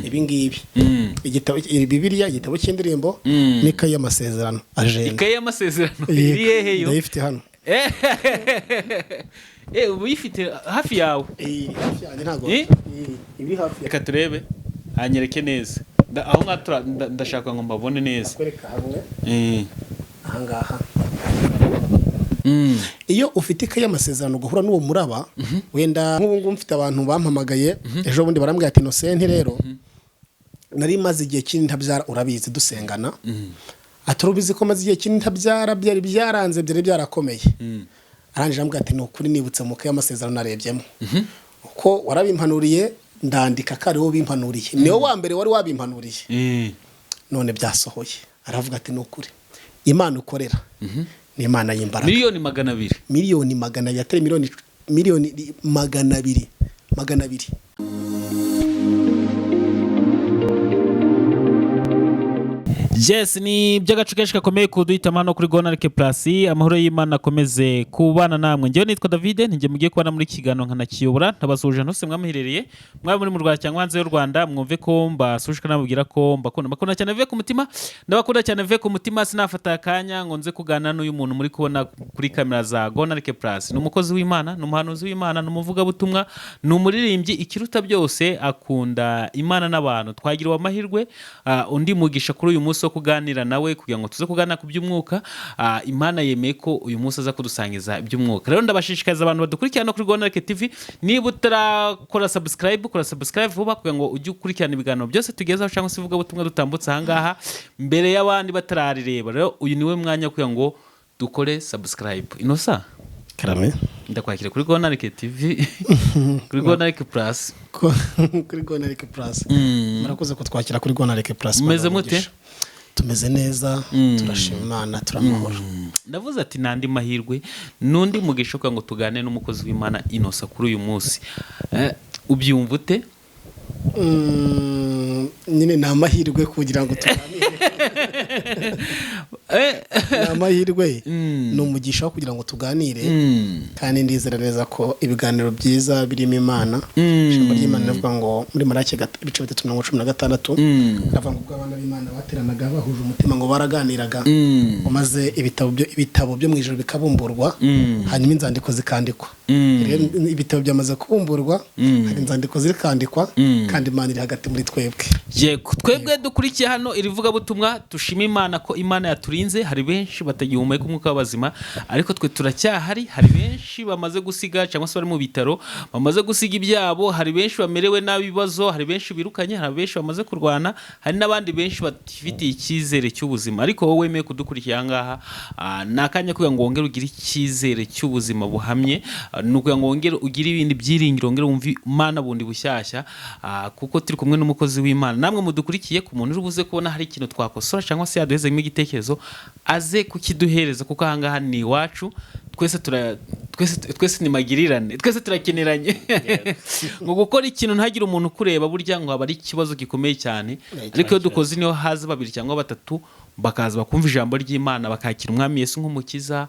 ibi ngibi igitabo Bibiliya igitabo cy'indirimbo n'ikaye y'amasezerano agenda ikaye y'amasezerano iri hehe yo ndayifite hano uyifite hafi yawe hafi yanjye ntago ibi hafi reka turebe hanyereke neza aho ngatura ndashaka ngo mbabone neza kwereka hamwe ahangaha iyo ufite ikaye y'amasezerano guhura n'uwo muraba wenda nk'ubu mfite abantu bampamagaye ejo bundi barambwira ati Innocent rero nari maze igihe kinini ntabyara urabizi dusengana aturubizi ko maze igihe kinini ntabyara byari byaranze byari byarakomeye arangije ambwira ati nukuri nibutse mu kaye y'amasezerano narebyemo uko warabimpanuriye ndandika kare wo bimpanuriye niwe wa mbere wari wabimpanuriye none byasohoye aravuga ati nukuri Imana ukorera ni Imana y'imbaraga miliyoni 200 miliyoni 200 yatari miliyoni 200 Yes, ni by'agacu kenshi gakomeye kuduhitamo hano kuri Gonarike Plus. Amahoro y'Imana akomeze kubana namwe. Njyewe nitwa David, nje mugiye kubana muri kiganiro nkanakiyobora ntabasuje ntose mwamihirereye mwaba muri mu Rwanda cyangwa hanze y'u Rwanda, mwumve ko mbasushika nababwira ko mbakunda cyane ve ku mutima, ndabakunda cyane ve ku mutima. Sinafata akanya ngo nze kuganira n'uyu muntu muri kubona kuri kamera za Gonarike Plus. Ni umukozi w'Imana, ni umuhanuzi w'Imana, ni umuvuga butumwa, ni umuririmbyi, ikiruta byose akunda Imana n'abantu. Twagiriwe amahirwe undi mugisha kuri uyu munsi kuganira nawe kugira ngo tuze kuganira ku by'umwuka. Imana yemeye ko uyu munsi aza kudusangiza iby'umwuka. Rero ndabashishikariza abantu badukurikirana kuri Gonarike TV, niba utarakora subscribe, kora subscribe vuba kugira ngo ujye ukurikirana ibiganiro byose tugezaho cyangwa se uvuga butumwa dutambutse ahangaha mbere y'abandi batararireba. Rero uyu niwe mwanya kugira ngo dukore subscribe. Inosa karame ndakwakira kuri Gonarike TV kuri Gonarike Plus kuri Gonarike Plus murakoze kutwakira kuri Gonarike Plus. Meze mute? Tumeze neza turashima Imana turamahoro. Ndavuze ati nandi mahirwe nundi mugisha kugira ngo tugane n'umukozi w'Imana Inosa kuri uyu munsi. Ubyumva ute? Nyine na mahirwe kugira ngo tuganire na mahirwe no mugisha kugira ngo tuganire kandi ndizera neza ko ibiganiro byiza birimo Imana. Ijambo ry'Imana rivuga ngo muri Maraki ibice 3:16 kavuga ngo abana b'Imana bateranaga bahuje umutima ngo baraganiraga umaze ibitabo byo mu ijuru bikabumburwa hanyuma inzandiko zikandikwa. Ibitabo byamaze kubumburwa hari inzandiko zikandikwa kandi Imana iri hagati muri twebwe. Yego twebwe dukurikiye hano irivuga butumwa tushima Imana ko Imana yaturinze. Hari benshi batagihumeka umwuka w'abazima ariko twe turacyahari. Hari benshi bamaze gusiga cyangwa se bari mu bitaro bamaze gusiga ibyabo. Hari benshi bamerewe nabibazo, hari benshi birukanye, hari benshi bamaze kurwana, hari n'abandi benshi bafitiye icyizere cy'ubuzima. Ariko wowe wemeye kudukurikiye ahangaha nakanya kugira ngo wongere ugire icyizere cy'ubuzima buhamye, nukugira ngo wongere ugire ibindi byiringiro, wongere wumve Imana bundi bushyashya kuko turi kumwe n'umukozi w'Imana. Namwe mudukurikiye ku muntu urubuze kubona hari ikintu twakosora cyangwa se yaduhezemo igitekerezo aze kukiduhereza kuko ahangaha ni iwacu. Twese ni magirirane, twese turakeneranye ngo gukora ikintu ntagire umuntu kureba burya ngo aba ari ikibazo gikomeye cyane. Ariko iyo dukoze niyo haza 2 cyangwa 3 bakaza bakumva ijambo ry'Imana bakakira umwami Yesu nk'umukiza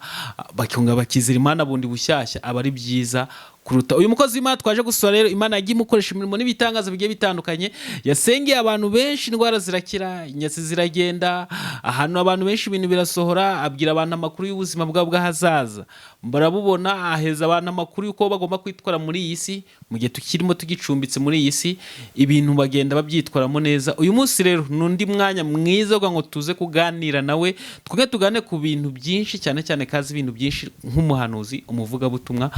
bakunga bakizira Imana bundi bushyashya aba ari byiza kuruta. Uyu mukozi w'Imana twaje gusura rero Imana yagiye mukoresha imirimo n'ibitangaza bigiye bitandukanye. Yasengeye abantu benshi indwara zirakira, inyatsi ziragenda, ahantu abantu benshi ibintu birasohora, abwira abantu amakuru y'ubuzima bwabo bw'ahazaza. Barabubona aheza abantu amakuru y'uko bagomba kwitwara muri iyi si mu gihe tukirimo tugicumbitse muri iyi si, ibintu bagenda babyitwaramo neza. Uyu munsi rero nundi mwanya mwiza ngo tuze kuganira nawe twige tugane ku bintu byinshi cyane cyane kazi ibintu byinshi nk'umuhanuzi, umuvuga butumwa,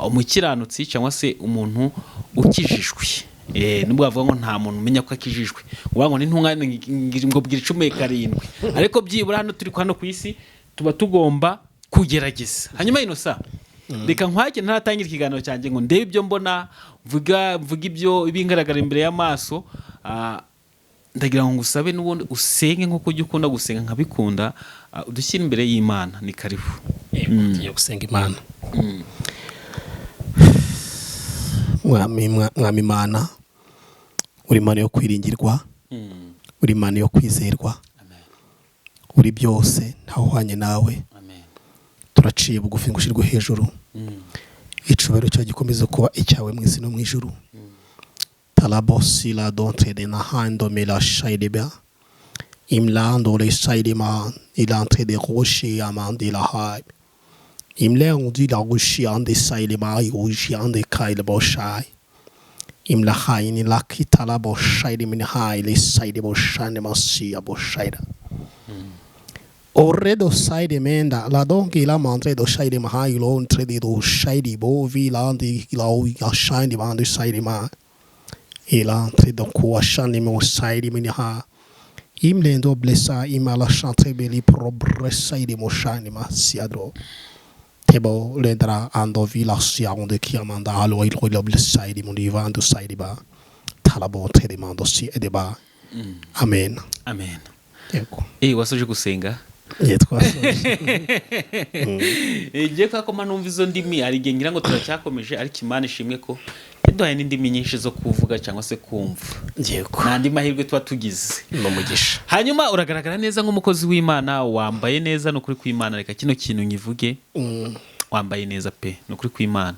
umukiranutsi cyangwa se umuntu ukijijwe. Nubwo bavuga ngo nta muntu umenya ko akijijwe, ngo ni ntungane ngo bwira 17 ariko byibura hano turi hano ku isi tuba tugomba kugerageza. Hanyuma Inosa reka nkwake ntaratangira ikiganiro cyanjye ngo ndebe ibyo mbona mvuga ibyo ibingaragara imbere y'amaso. Ndagira ngo ngusabe n'ubundi usenge nko kujya ukunda gusenga nkabikunda, udushyira imbere y'Imana. Ni karibu tugiye gusenga Imana. Mwami Imana uri Imana yo kwiringirwa, uri Imana yo kwizerwa, uri byose ntawuhanye nawe. Turaciye bugufi ngushirwe hejuru, icubero cyo gikomeza kuba icyawe mu isi no mu ijuru. Talabosi la dontre de nahando me la shaideba. Imlando le shaidema. Il entre des rochers amandi la haib. Imle on dit la rocher en des shaidema. Il rocher en des kail boshai. Imla haini la kitala boshai de minhai. Les shaidebo shane masia boshaida. Orredo side menda la donki la mantre do side ma lo entre do side bo vi la di la o ya shine ma do side ma e la entre do ko shine mo side mi ha im le ndo blessa im la chantre beli probre side mo shine ma siadro tebo le dra ando vi la sia onde ki amanda alo il lo blessa side mo di vando side ba talabo tre mando si e de ba amen amen. eko Wasoje gusenga igiye kwakoma numva izo ndimi ari igihe ngira ngo turacyakomeje ariko Imana ishimwe ko yaduhaye n'indimi nyinshi zo kuvuga cyangwa se kumva n'andi mahirwe tuba tugize n'umugisha. hanyuma uragaragara neza nk'umukozi w'Imana, wambaye neza n'ukuri kw'Imana. Reka kino kintu nyivuge, wambaye neza pe n'ukuri kw'Imana.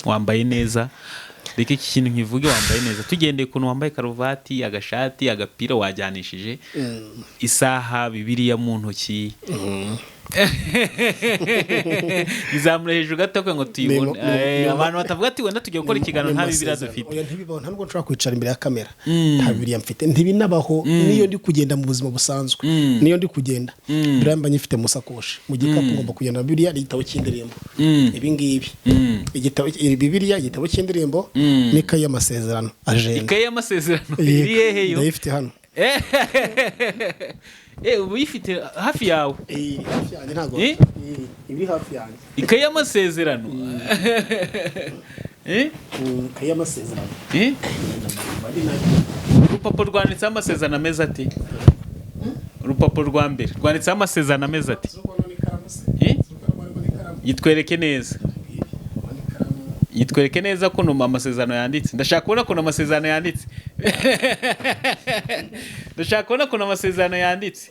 Wambaye neza, reka iki kintu nkivuge, wambaye neza. Tugendeye kuntu wambaye karuvati, agashati, agapira, wajyanishije isaha, Bibiliya mu ntoki, izamura hejuru gato ko ngo tuyibone. Abantu batavuga ati wenda tugiye gukora ikiganiro nta Bibiliya dufite. Nta nubwo nshobora kwicara imbere ya kamera nta Bibiliya mfite. Ntibinabaho niyo ndi kugenda mu buzima busanzwe, niyo ndi kugenda Bibiliya mba nyifite mu sakoshi, mu gikapu ngomba kugenda na Bibiliya, igitabo cy'indirimbo, ibi ngibi igitabo Bibiliya, igitabo cy'indirimbo n'ikayi y'amasezerano, agenda. Ikayi y'amasezerano iri hehe yo? Ndayifite hano. Ubu yifite hafi yawe? Hafi yanjye ntago. Ibi hafi yanjye. Ikayi y'amasezerano. Ikayi y'amasezerano. Urupapuro rwanditseho amasezerano ameze ati? Urupapuro rwa mbere rwanditseho amasezerano ameze ati? Yitwereke neza. Yitwereke neza ko no amasezerano yanditse. Ndashaka kubona ko amasezerano yanditse. Ndashaka kubona ko amasezerano yanditse.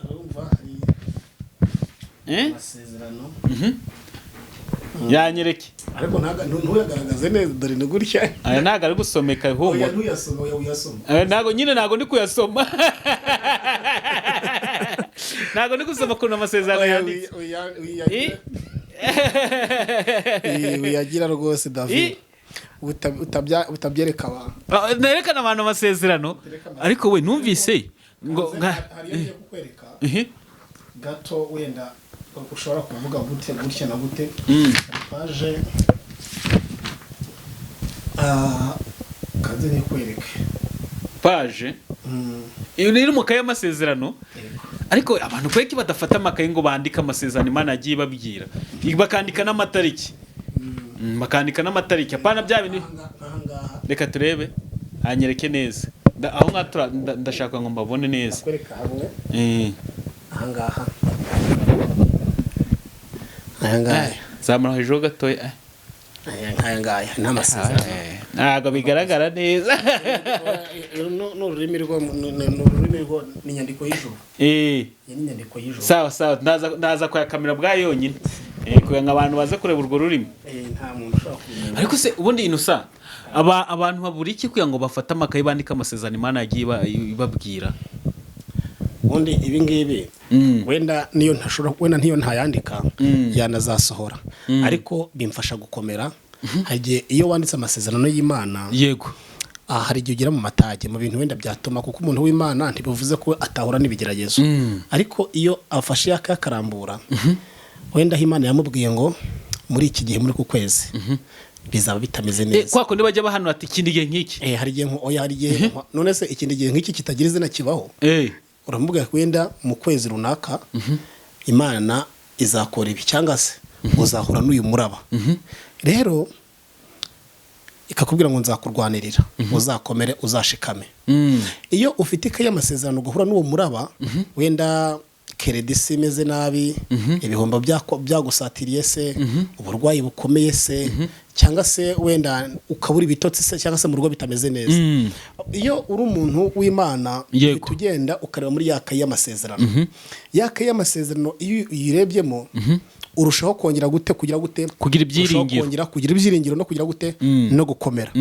Amasezerano. Yanyereke. Ariko ntuyagaragaze neza, dore ni gutya. Aya ntago ari gusomeka ihumura. Ntago nyine ntago ndi kuyasoma. Ntago ndi gusoma ko amasezerano yanditse. Uyagira rwose David, utabyereka abantu. Nerekana abantu amasezerano, ariko we numvise ngo hariyo kukwereka gato wenda ushobora kuvuga gutya na gute. Paje kaze nikwereke paje iri mu kaye amasezerano. Ariko abantu kweki badafata amakaye ngo bandike amasezerano Imana yagiye babwira, bakandika n'amatariki, bakandika n'amatariki. Apana bya bintu. Reka turebe, hanyereke neza aho ngatura. Ndashaka ngo mbabone neza. Kwereka hamwe ahangaha, ahangaha zamura hejuru gatoya. Ahangaha n'amasezerano ntago bigaragara neza. N'ururimi rwo ni nyandiko y'ijuru. Ni nyandiko y'ijuru. Sawa sawa, ndaza kuyakamera bwa yonyine kugira ngo abantu baze kureba urwo rurimi. Nta muntu ushobora kumenya. Ariko se ubundi Innocent, abantu babura iki kugira ngo bafate amakaye bandika amasezerano Imana yagiye ibabwira? Ubundi ibi ngibi wenda niyo ntashobora, wenda ntiyo ntayandika yanazasohora, ariko bimfasha gukomera. Hagiye iyo wanditse amasezerano y'Imana, yego, hari igihe ugira mu matage mu bintu wenda byatuma, kuko umuntu w'Imana ntibivuze ko atahura n'ibigeragezo, ariko iyo afashe yakarambura, wenda Imana yamubwiye ngo muri iki gihe muri ku kwezi bizaba bitameze neza. Kwako nibajya bahano ati ikindi gihe nk'iki. Hari igihe hari igihe none se ikindi gihe nk'iki kitagira izina kibaho. Uramubwira wenda mu kwezi runaka Imana izakora ibi, cyangwa se uzahura n'uyu muraba. Rero ikakubwira ngo nzakurwanirira, uzakomere, uzashikame. Iyo ufite ikaye y'amasezerano ugahura n'uwo muraba, wenda keredisi imeze nabi, ibihombo byagusatiriye se, uburwayi bukomeye se, cyangwa se wenda ukabura ibitotsi se, cyangwa se mu rugo bitameze neza. Iyo uri umuntu w'Imana tugenda ukareba muri ya kaye y'amasezerano. Ya kaye y'amasezerano iyo uyirebyemo urushaho kongera gute kugira ibyiringiro, kongera kugira ibyiringiro no kugira gute no gukomera.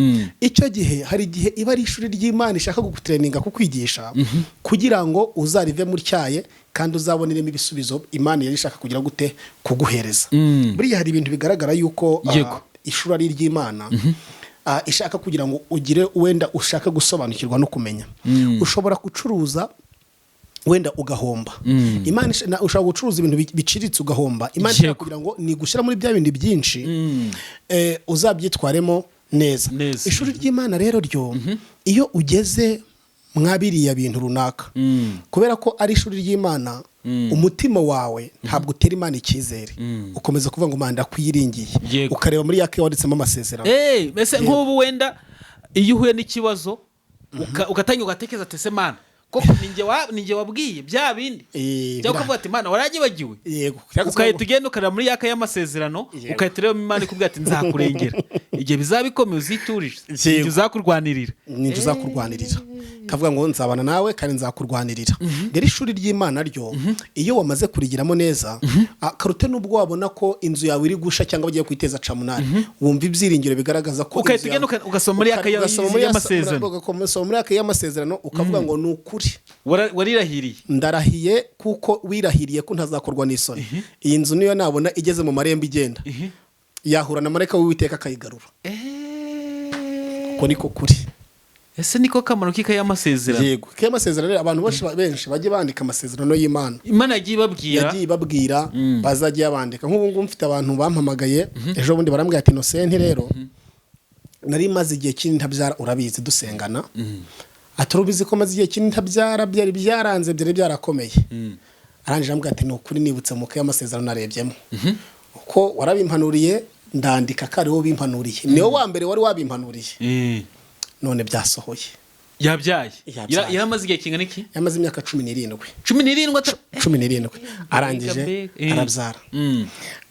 Icyo gihe hari igihe iba ari ishuri ry'Imana ishaka gutreninga kukwigisha kugira ngo uzarive muri cyaye kandi uzaboniremo ibisubizo Imana yari ishaka kugira gute kuguhereza. Buriya hari ibintu bigaragara yuko ishuri ari iry'Imana ishaka kugira ngo ugire wenda ushaka gusobanukirwa no kumenya. Ushobora gucuruza wenda ugahomba. Imana ushaka gucuruza ibintu biciritse ugahomba. Imana ishaka kugira ngo ni gushira muri bya bindi byinshi uzabyitwaremo neza. Ishuri ry'Imana rero ryo iyo ugeze mwabiriya bintu runaka kubera ko ari ishuri ry'Imana, umutima wawe ntabwo utera Imana icyizere, ukomeza kuvuga ngo Imana ndakwiyiringiye, ukareba muri yake wanditsemo amasezerano. Mbese nk'ubu wenda iyo uhuye n'ikibazo ugatangira ugatekereza ati se Mana koko ninjye wabwiye bya bindi cyangwa kuvuga ati Mana waragibagiwe, ukahita ugenda ukareba muri yaka y'amasezerano, ukahita ureba Imana ikubwira ati nzakurengera igihe bizabikomeye uziturije, ninjye uzakurwanirira, kavuga ngo nzabana nawe kandi nzakurwanirira. Rero ishuri ry'Imana ryo iyo wamaze kurigiramo neza, karute nubwo wabona ko inzu yawe iri gusha cyangwa bagiye kwiteza camunari, wumva ibyiringiro bigaragaza ko ukahita ugenda ugasoma muri yaka y'amasezerano ukavuga ngo ni ukuri warirahiriye, ndarahiye kuko wirahiriye ko ntazakorwa n'isoni. Iyi nzu niyo nabona igeze mu marembo igenda, yahura na marayika w'Uwiteka akayigarura. Uko niko kuri. Ese niko kamaro k'ikaye y'amasezerano? Yego, ikaye y'amasezerano rero abantu benshi bajye bandika amasezerano y'Imana. Imana yagiye ibabwira bazajya bandika. Nk'ubu ngubu mfite abantu bampamagaye ejo bundi barambwira ati Innocent rero nari maze igihe kinini ntabyara, urabizi dusengana. Aturubizi ko maze igihe kinini ntabyara, byari byaranze, byari byarakomeye. Arangije ambwira ati no kuri nibutse mu kaye y'amasezerano narebyemo. Uko warabimpanuriye ndandika kare wo bimpanuriye. Niwe wa mbere wari wabimpanuriye. None byasohoye. Yabyaye. Yamaze igihe kingana iki? Yamaze imyaka 17. 17 arangije arabyara.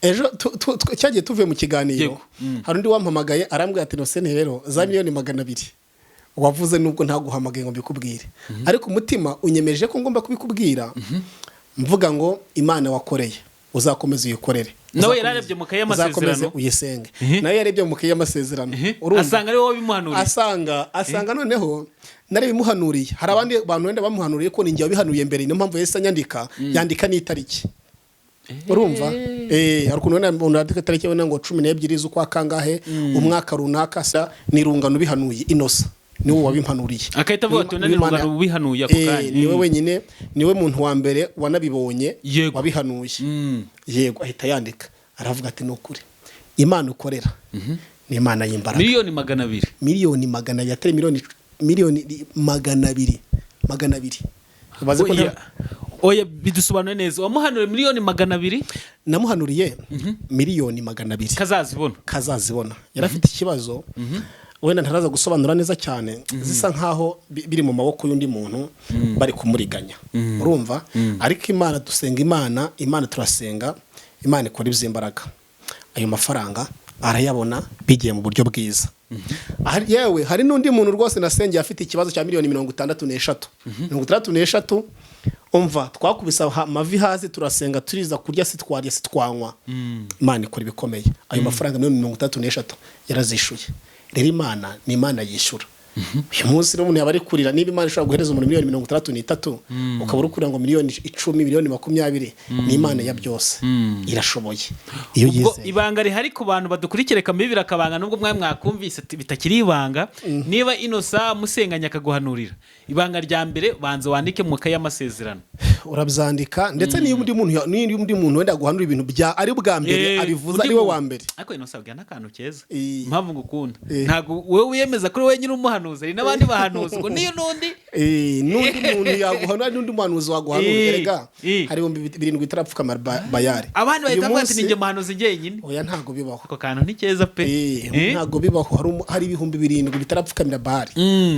Ejo cyagiye tuvuye mu kiganiro, hari undi wampamagaye arambwira ati Innocent rero za miliyoni 200 wavuze nubwo ntaguhamagaye ngo mbikubwire, ariko umutima unyemeje ko ngomba kubikubwira. Mvuga ngo Imana wakoreye uzakomeza uyikorere. Nawe yararebye mu kaye y'amasezerano uyisenge. Nawe yarebye mu kaye y'amasezerano asanga ari wowe bimuhanuriye. Asanga noneho nari bimuhanuriye. Hari abandi bantu wenda bamuhanuriye ko ninjye wabihanuriye mbere, niyo mpamvu Yesu yandika n'itariki. Urumva? Hari ukuntu wenda unandika itariki wenda ngo 12 z'ukwa kangahe umwaka runaka sa nirungano bihanuye Innocent. Niwe wabimpanuriye. Akahita avuga ati nirungano bihanuye ako kanya. Niwe wenyine, niwe muntu wa mbere wanabibonye wabihanuye. Yego, ahita yandika aravuga ati no kuri Imana ukorera ni Imana y'imbaraga. Miliyoni 200. Miliyoni 200 atari miliyoni 200. Baze ko oya bidusobanure neza. Wamuhanuriye miliyoni 200? Namuhanuriye miliyoni 200. Kazazibona. Yarafite ikibazo. Wenda ntaraza gusobanura neza cyane, zisa nkaho biri mu maboko y'undi muntu bari kumuriganya. Urumva? Ariko Imana dusenga, Imana turasenga, Imana ikora iby'imbaraga. Ayo mafaranga arayabona bigiye mu buryo bwiza. Yewe hari n'undi muntu rwose nasengeye afite ikibazo cya miliyoni 63. Umva twakubisa amavi hasi turasenga turiza kurya sitwanywa. Imana ikora ibikomeye. Ayo mafaranga miliyoni 63 yarazishuye. Rero Imana ni Imana yishyura. Uyu munsi rero umuntu yaba ari kurira, niba Imana ishobora guhereza umuntu miliyoni 63 ukabura ukurira ngo miliyoni 10, miliyoni 20, ni Imana ya byose irashoboye. Iyo ubwo ibanga rihari ku bantu badukurikire kamibira akabanga nubwo mwaye mwakumvise bitakiri ibanga, niba Innocent musenganya akaguhanurira, ibanga rya mbere banze wandike mu kaye y'amasezerano. Urabyandika ndetse niyo undi muntu wenda guhanura ibintu bya ari bwa mbere abivuza ari we wa mbere. Ariko Innocent bwa nakantu keza mpamvu ngukunda, ntago wewe wiyemeza kuri wewe nyine umuhanuzi, ari nabandi bahanuzi ngo niyo nundi muntu yaguhanura, n'undi muhanuzi waguhanura. Erega hari 7 itarapfuka bayari. Abandi bahita bati ninjye muhanuzi ngenyine. Oya ntago bibaho. Ko kantu ni keza pe. Ntago bibaho. Hari 7 bitarapfukamira bari.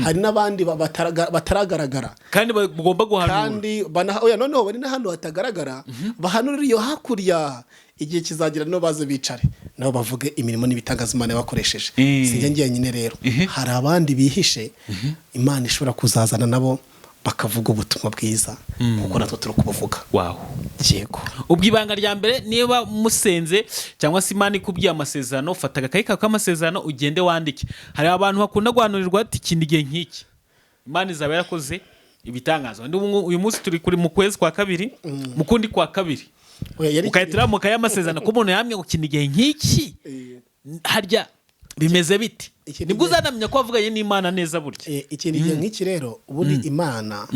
Hari nabandi bataragaragara kandi bagomba guhanura. Kandi oya noneho bari n'ahantu hatagaragara bahanurira iyo hakurya. Igihe kizagira no baze bicare nabo bavuge imirimo n'ibitangaza Imana yabakoresheje. Sinjye nyine rero hari abandi bihishe Imana ishobora kuzazana nabo bakavuga ubutumwa bwiza kuko natwe turi kubuvuga. Wow. Yego. Ubwo ibanga rya mbere niba musenze cyangwa se Imana ikubwiye amasezerano, ufata agakayi kawe k'amasezerano ugende wandike. Hari abantu bakunda guhanurirwa ati ikindi gihe nk'iki Imana izaba yarakoze ibitangaza. Uyu munsi turi kuri mu kwezi kwa kabiri, mu kundi kwa kabiri ukahitira mu kayi amasezerano ko umuntu yamye ngo ikindi gihe nk'iki harya bimeze biti, nibwo uzanamenya ko wavuganye n'Imana neza burya. Ikindi gihe nk'iki rero ubundi Imana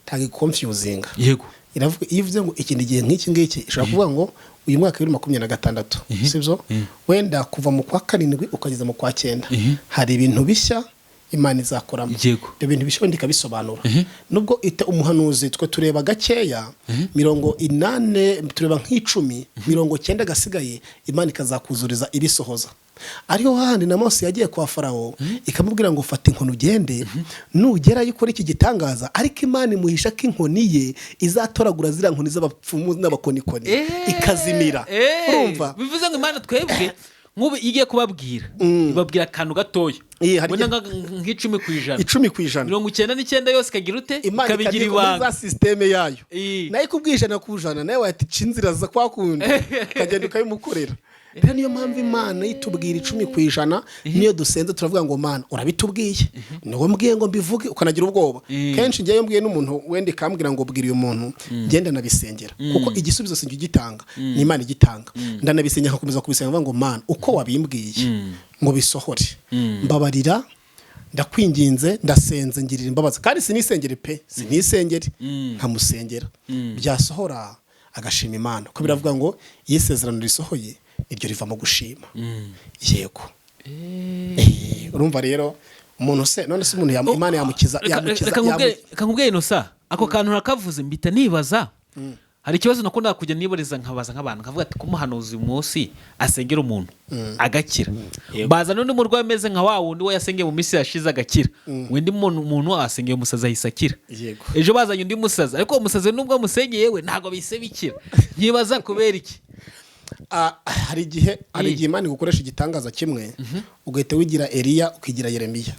ntabwo confusing. Yego. Iravuga iyo uvuze ngo ikindi gihe nk'iki ngiki ishobora kuvuga ngo uyu mwaka wa 2026 sibyo, wenda kuva mu kwa 7 ukageza mu kwa 9 hari ibintu bishya Imana izakoramo. Ibyo bintu bishobora ndikabisobanura. Nubwo ite umuhanuzi twe tureba gakeya 80 tureba nk'icumi 90 gasigaye Imana ikazakuzuriza ibisohoza. Ariho handi na Mose yagiye kwa Farawo ikamubwira ngo fata inkono ugende nugera yikora iki gitangaza, ariko Imana imuhisha ko inkoni ye izatoragura zira nkoni z'abapfumu n'abakonikoni ikazimira. Urumva bivuze ngo Imana twebwe nk'ubu igiye kubabwira ibabwira akantu gatoya wenda nk'icumi ku ijana 99 yose ikagira ute ikabigira ibanga za systeme yayo nayo ikubwishana ku ijana nayo wati cinzira za kwakundi kagenda ukayimukorera. Rero niyo mpamvu Imana yitubwira 10 ku ijana niyo dusenze turavuga ngo Mana urabitubwiye niwe mbwiye ngo mbivuge ukanagira ubwoba. Kenshi ngiye mbwiye n'umuntu wende kambwira ngo bwira uyu muntu genda nabisengera kuko igisubizo sinjye gitanga ni Imana igitanga. Ndanabisengera nkakomeza kubisenga ngo Mana uko wabimbwiye ngo bisohore mbabarira ndakwinginze ndasenze ngirira imbabazi kandi sinisengere pe sinisengere nkamusengera byasohora agashima Imana ko biravuga ngo yisezerano risohoye iryo riva mu gushima. Yego. Urumva rero umuntu se none se umuntu Imana yamukiza kakubwiye no sa ako kantu nakavuze mbita nibaza hari ikibazo nakunda kujya niboreza nkabaza nk'abantu kavuga ati kumuhanuzi umunsi asengera umuntu agakira baza none mu rwa meze nka wa wundi we yasengeye mu misi yashize agakira windi umuntu asengeye umusaza ahise ejo bazanye undi musaza ariko umusaza nubwo amusengeye we ntago bise bikira nyibaza kubera iki. Hari igihe Imana gukoresha igitangaza kimwe ugahita wigira Eliya ukigira Yeremiya.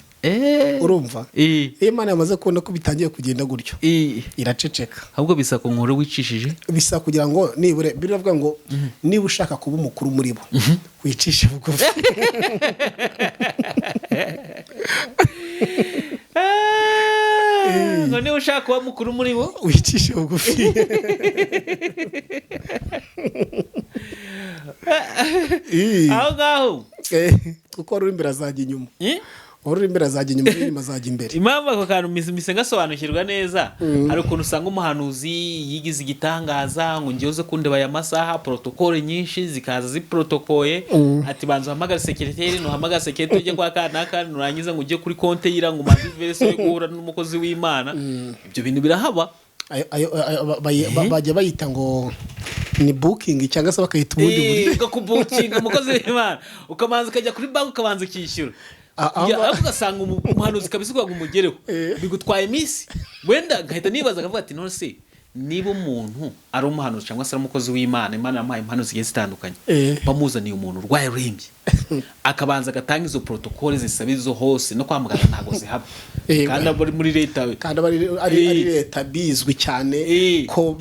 Urumva Imana yamaze kubona ko bitangiye kugenda gutyo iraceceka ahubwo bisa ku nkuru wicishije bisa kugira ngo nibure biravuga ngo niba ushaka kuba umukuru muri bo wicishe bugufi. ngo niba ushaka kuba mukuru muri bo wicishe bugufi. aho ngaho kuko wari imbere azajya inyuma wari imbere azajya inyuma n'inyuma azajya imbere. Impamvu ako kantu mise ngasobanukirwa neza hari ukuntu usanga umuhanuzi yigize igitangaza ngo ngiye uze kundeba aya masaha protokole nyinshi zikaza ziprotokoye ati banza uhamagara secretary nuhamagara secretary ujye kwa kanaka nurangiza ngo ujye kuri konte yira ngo umanze verse yo guhura n'umukozi w'Imana. Ibyo bintu birahaba bajya bayita ngo ni booking cyangwa se bakayita ubundi buryo bwo kubukinga umukozi w'Imana ukamanza ukajya kuri bank ukabanza ukishyura ugasanga umuhanuzi kabisa ukaga umugereho bigutwaye iminsi wenda gahita nibaza akavuga ati none se niba umuntu ari umuhanuzi cyangwa se ari umukozi w'Imana Imana yamuhaye impano zigiye zitandukanye bamuzaniye umuntu urwaye urembye akabanza agatanga izo protokole zisaba izo hose no kwa muganga ntago zihaba kandi abari muri leta kandi ari leta bizwi cyane ko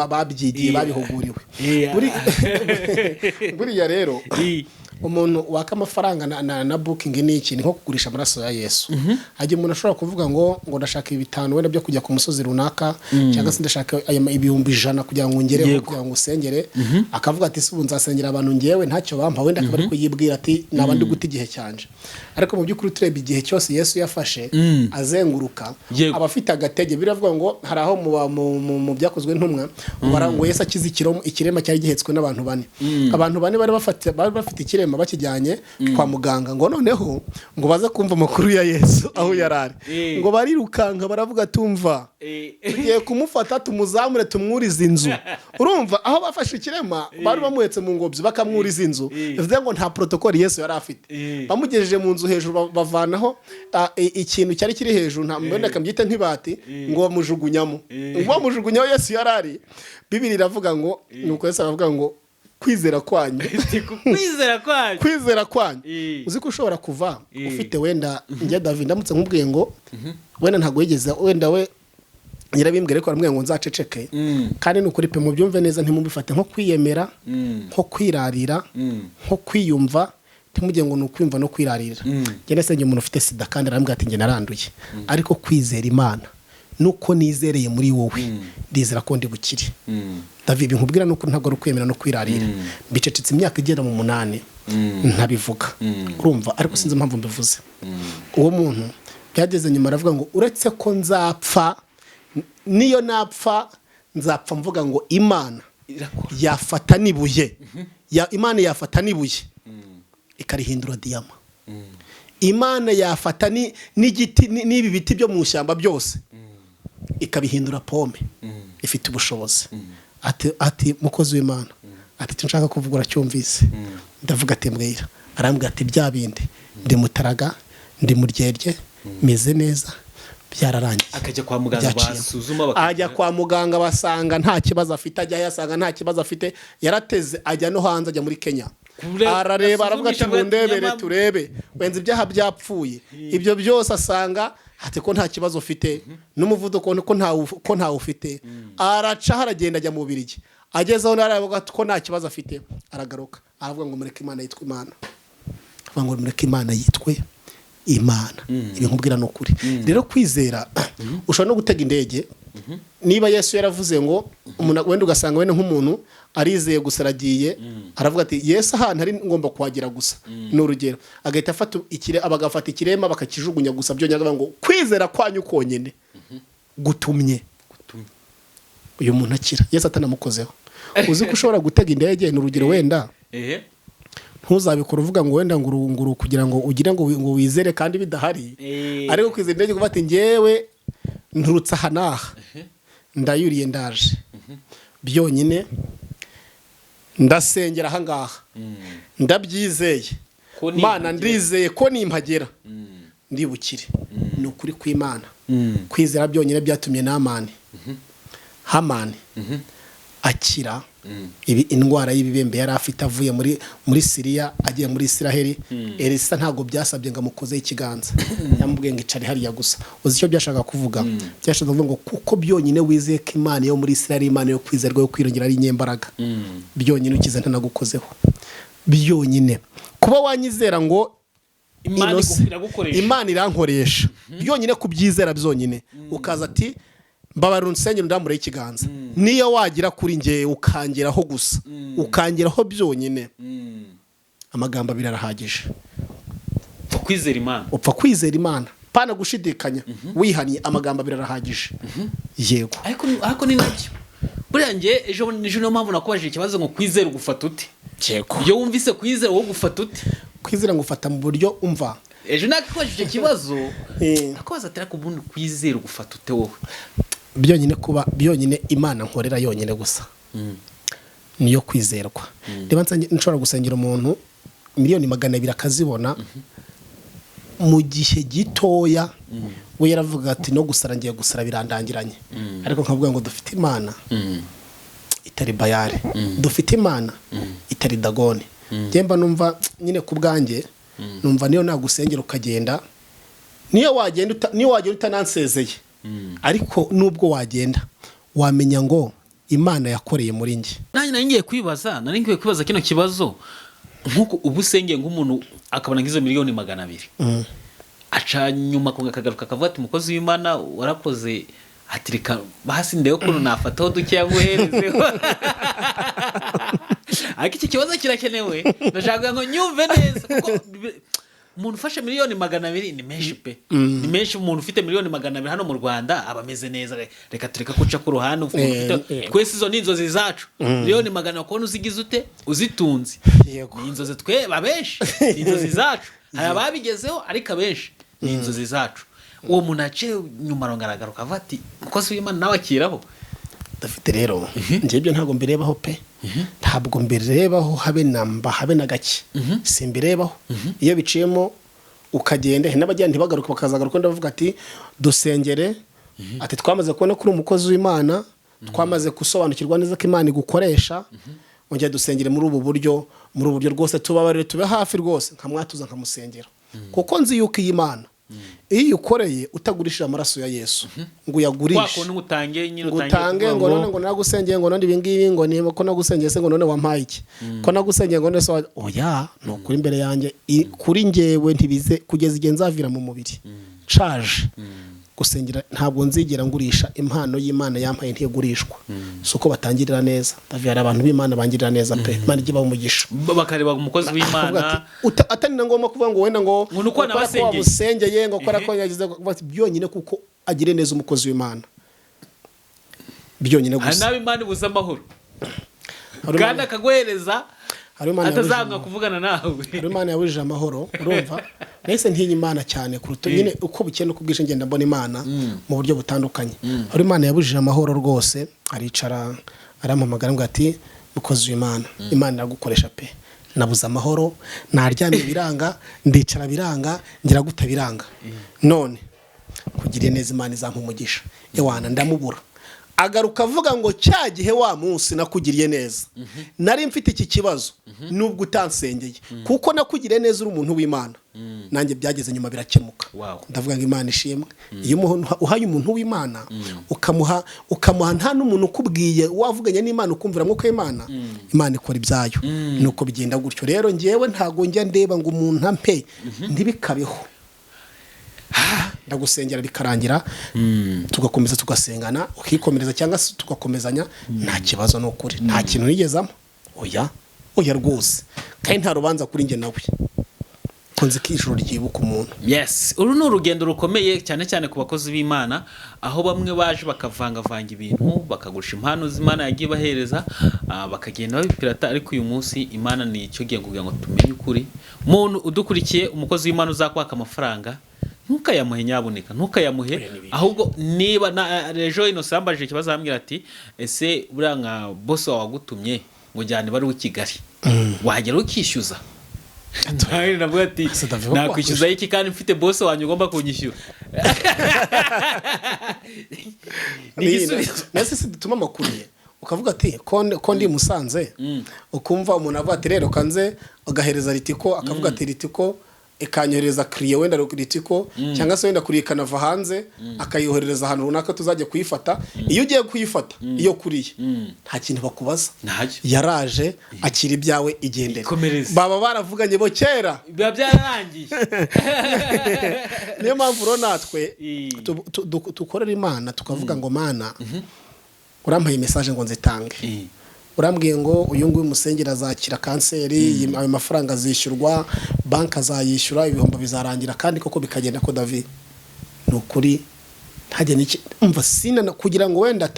babyigiye babihuguriwe buriya rero umuntu waka amafaranga na booking ni iki nko kugurisha amaraso ya Yesu. Haje umuntu ashobora kuvuga ngo ndashaka 500 wenda byo kujya ku musozi runaka cyangwa se ndashaka ibihumbi 100 kugira ngo ngere kugira ngo usengere akavuga ati subu nzasengera abantu ngewe ntacyo bampa wenda akaba ari kuyibwira ati nabandi guti igihe cyanje. Ariko mu by'ukuri tureba igihe cyose Yesu yafashe azenguruka abafite agatege biravuga ngo hari aho mu byakozwe ntumwa ngo Yesu akiza ikirema cyari gihetswe n'abantu bane. Abantu bane bari bafite ikirema bakijyanye kwa muganga ngo noneho ngo baza kumva amakuru ya Yesu aho yarari ngo barirukanka baravuga tumva tugiye kumufata tumuzamure tumwuriza inzu. Urumva aho bafashe ikirema bari bamuhetse mu ngobyi bakamwuriza inzu bivuze ngo nta protocol Yesu yari afite. Bamugejeje mu nzu hejuru bavanaho ikintu cyari kiri hejuru nta mbona kambyita nk'ibati ngo bamujugunyamo ngo bamujugunyaho Yesu yarari. Bibiri iravuga ngo nuko Yesu aravuga ngo kwizera kwanyu kwizera kwanyu uzi ko ushobora kuva ufite wenda njye David ndamutse nkubwiye ngo wenda ntago yigeze wenda we nyirabimbwire ko aramwe ngo nzaceceke kandi nukuri pe mu byumve neza ntimubifate nko kwiyemera nko kwirarira nko kwiyumva timujye ngo nukwimva no kwirarira ngene se umuntu ufite sida kandi arambwira ati nge naranduye ariko kwizera Imana nuko nizereye muri wowe ndizera ko ndi bukire David nkubwira nuko ntago rukwemera no kwirarira mbicecetse imyaka igera mu 8 ntabivuga urumva ariko sinzi impamvu mbivuze uwo muntu byageze nyuma aravuga ngo uretse ko nzapfa niyo napfa nzapfa mvuga ngo Imana yafata nibuye Imana yafata nibuye ikarihindura diyama Imana yafata n'igiti n'ibi biti byo mu shyamba byose ikabihindura pome ifite ubushobozi ati mukozi w'Imana ati tunshaka kuvuga uracyumvise ndavuga ati mbwira arambwira ati bya bindi ndi mutaraga ndi muryerye meze neza byararangiye akajya kwa muganga basuzuma ajya kwa muganga basanga nta kibazo afite ajya yasanga nta kibazo afite yarateze ajya no hanze ajya muri Kenya arareba aravuga ati mundebere turebe wenze ibyaha byapfuye ibyo byose asanga ati ko nta kibazo ufite n'umuvuduko ko nta ufite araca haragenda ajya mu Bubiligi agezeho naravuga ko nta kibazo afite aragaruka aravuga ngo mureke Imana yitwe Imana avuga ngo mureke Imana yitwe Imana ibi nkubwira no kuri rero kwizera ushobora no gutega indege niba Yesu yaravuze ngo umuntu wenda ugasanga wenda nk'umuntu arizeye gusa aragiye aravuga ati Yesu ahantu ari ngomba kuhagera gusa n'urugero agahita afata abagafata ikirema bakakijugunya gusa byo nyaga ngo kwizera kwanyu konyene gutumye uyu muntu akira Yesu atanamukozeho uzi ko ushobora gutega indege n'urugero wenda ntuzabikora uvuga ngo wenda ngurunguru kugira ngo ugire ngo wizere kandi bidahari ariko kwizera indege kuva ati ngewe nturutse hanaha ndayuriye ndaje byonyine ndasengera ahangaha ndabyizeye Mana ndizeye ko nimpagera ndibukire ni ukuri kw'Imana kwizera byonyine byatumye Hamani akira ibi indwara y'ibibembe yari afite avuye muri Syria agiye muri Israel Elisa ntago byasabye ngo amukoze ikiganza yamubwiye ngo icari hariya gusa uzi icyo byashaka kuvuga byashaka kuvuga ngo kuko byonyine wizeye ko Imana yo muri Israel Imana yo kwizerwa yo kwirongera ari nyembaraga byonyine ukize ntanagukozeho byonyine kuba wanyizera ngo Imana irankoresha byonyine kubyizera byonyine ukaza ati mbabarira unsengero ndambure ikiganza niyo wagira kuri nge ukangeraho gusa ukangeraho byonyine amagambo birarahagije upfa kwizera Imana pana gushidikanya wihaniye amagambo birarahagije yego ariko ni nabyo buriya nge ejo niyo mpamvu nakubajije ikibazo ngo kwizera ugufata ute iyo wumvise kwizera wowe gufata ute kwizera ngufata mu buryo umva ejo nakubajije ikibazo nakubaza atari ku bundi kwizera ugufata ute wowe byonyine Imana nkorera yonyine gusa niyo kwizerwa reba nshobora gusengera umuntu miliyoni 200 akazibona mu gihe gitoya we yaravuga ati no gusara ngiye gusara birandangiranye ariko nkavuga ngo dufite Imana itari Bayali dufite Imana itari Dagoni Jemba numva nyine ku bwanjye numva niyo nagusengera ukagenda niyo wagenda utanansezeye ariko nubwo wagenda wamenya ngo Imana yakoreye muri nge nanjye ngiye kwibaza kino kibazo nkuko ubusengeye nk'umuntu akabona ngizo miliyoni 200 aca nyuma ko akagaruka akavuga ati mukozi w'Imana warakoze atirika bahasi ndeyo kuno nafataho duke nguherezeho ariko iki kibazo kirakenewe ndashaka ngo nyumve neza kuko umuntu ufashe miliyoni 200 ni menshi pe ni menshi umuntu ufite miliyoni 200 hano mu Rwanda abameze neza reka tureka kuca ku ruhande twese izo ninzozi zacu miliyoni 200 ko uzigize ute uzitunze ni inzozi twe babenshi inzozi zacu hari ababigezeho ariko abenshi ni inzozi zacu uwo muntu ace nyuma rongaragaruka avati mukozi w'Imana nawe akiraho dafite rero njye ntago mbirebaho pe ntabwo mbirebaho habe na gake simbirebaho iyo biciyemo ukagenda n'abajyana ntibagaruka bakazagaruka ndavuga ati dusengere ati twamaze kubona kuri umukozi w'Imana twamaze gusobanukirwa neza ko Imana igukoresha ongera dusengere muri ubu buryo rwose, tubabarire, tube hafi rwose, nkamwatuza nkamusengera, kuko nzi yuko iyi Mana iyo ukoreye utagurishije amaraso ya Yesu ngo uyagurishe ngo utange ngo none ngo nagusengeye ngo none ibingibi ngo niba ko nagusengeye se ngo none wampaye iki ko nagusengeye ngo none so oya no kuri imbere yanjye kuri njyewe ntibize kugeza igihe nzavira mu mubiri charge gusengera ntabwo nzigera ngurisha impano y'Imana yampaye ntiyegurishwa suko batangirira neza David hari abantu b'Imana bangirira neza pe Imana igiba umugisha bakareba umukozi w'Imana atani na ngoma kuvuga ngo wenda ngo nuko nabasengeye ngo kora ko yagize byonyine kuko agire neza umukozi w'Imana byonyine gusa nabi Imana ibuza amahoro kandi akagwereza atazanga kuvugana nawe Imana yabujije amahoro urumva nese ntinya Imana cyane kuruta nyine uko bukene kubwishe ngenda mbona Imana mu buryo butandukanye hari Imana yabujije amahoro rwose aricara arampamagara ngo ati mukozi w'Imana Imana iragukoresha pe nabuza amahoro naryamye biranga ndicara biranga ngira gutabiranga none kugire neza Imana izampa umugisha ewana ndamubura agaruka avuga ngo cya gihe wa munsi nakugiriye neza nari mfite iki kibazo nubwo utansengeye kuko nakugiriye neza uri umuntu w'Imana nanjye byageze nyuma birakemuka ndavuga ngo Imana ishimwe iyo umuntu uhaye umuntu w'Imana ukamuha nta n'umuntu ukubwiye wavuganye n'Imana ukumvira mwuka w'Imana Imana ikora ibyayo nuko bigenda gutyo rero ngewe ntago njya ndeba ngo umuntu ampe ntibikabeho ndagusengera bikarangira tugakomeza tugasengana ukikomereza cyangwa se tugakomezanya nta kibazo no kuri nta kintu nigezamo oya rwose kandi nta rubanza kuri nge nawe konze k'ijoro ryibuka umuntu yes uru ni urugendo rukomeye cyane cyane ku bakozi b'Imana aho bamwe baje bakavanga ibintu bakagurisha impano z'Imana yagiye bahereza bakagenda babipirata ariko uyu munsi Imana ni icyo giye kugira ngo tumenye ukuri muntu udukurikiye umukozi w'Imana uzakwaka amafaranga ntukayamuhe nyaboneka ntukayamuhe ahubwo niba na Rejo Innocent yambajije ikibazo ambwira ati ese buriya nka boss wagutumye ngo jyane bari Kigali wagera ukishyuza navuga ati nakwishyuza iki kandi mfite boss wanyu ugomba kunyishyura nese se dutuma amakuru ye ukavuga ati ko ndi Musanze ukumva umuntu avuga ati rero kanze ugahereza Ritiko akavuga ati Ritiko ikanyohereza kriye wenda Ritiko cyangwa se wenda kuri kanava hanze akayohereza ahantu runaka tuzajya kuyifata iyo ugiye kuyifata iyo kuriye nta kintu bakubaza yaraje akira ibyawe igendere baba baravuganye bo kera biba byararangiye niyo mpamvu ro natwe tukorera Imana tukavuga ngo Mana urampaye message ngo nzitange urambwiye ngo uyu nguyu umusengera azakira kanseri ayo mafaranga azishyurwa banka azayishyura ibihombo bizarangira kandi koko bikagenda ko David nukuri ntajye niki umva sina kugira ngo wenda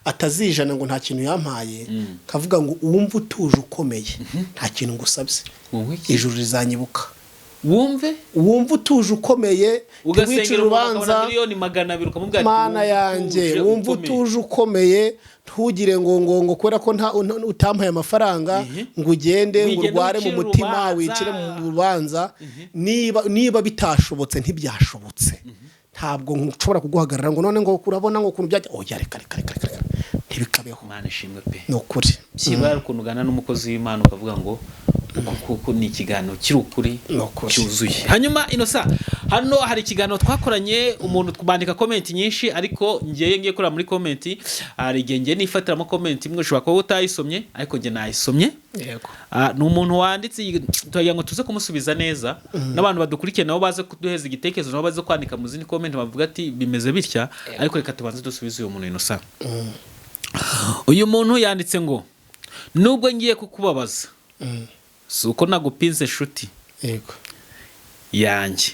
atazijana ngo nta kintu yampaye kavuga ngo uwumva utuje ukomeye nta kintu ngusabye ijuru rizanyibuka wumva utuje ukomeye ugasengera urubanza miliyoni 200 ukamubwira ati Mana yanjye wumva utuje ukomeye ntugire ngo kubera ko utampaye amafaranga ngo ugende ngo urware mu mutima wicire mu rubanza niba bitashobotse ntibyashobotse ntabwo nshobora kuguhagarara ngo none ngo urabona ngo kuntu byajya oya reka ntibikabeho Imana ishimwe pe no kuri kibara kunugana n'umukozi w'Imana ukavuga ngo kuko ni ikiganiro kirukuri cyuzuye hanyuma Innocent hano hari ikiganiro twakoranye umuntu twandika comment nyinshi ariko ngiye kora muri comment ari genge nifatiramo comment imwe ushobora kuba utayisomye ariko nge nayisomye yego ni umuntu wanditse tugira ngo tuze kumusubiza neza n'abantu badukurikiye nabo baze kuduheza igitekerezo nabo baze kwandika mu zindi comment bavuga ati bimeze bitya ariko reka tubanze dusubize uyu muntu Innocent uyu muntu yanditse ngo nubwo ngiye kukubabaza suko nagupinze shuti yego yanjye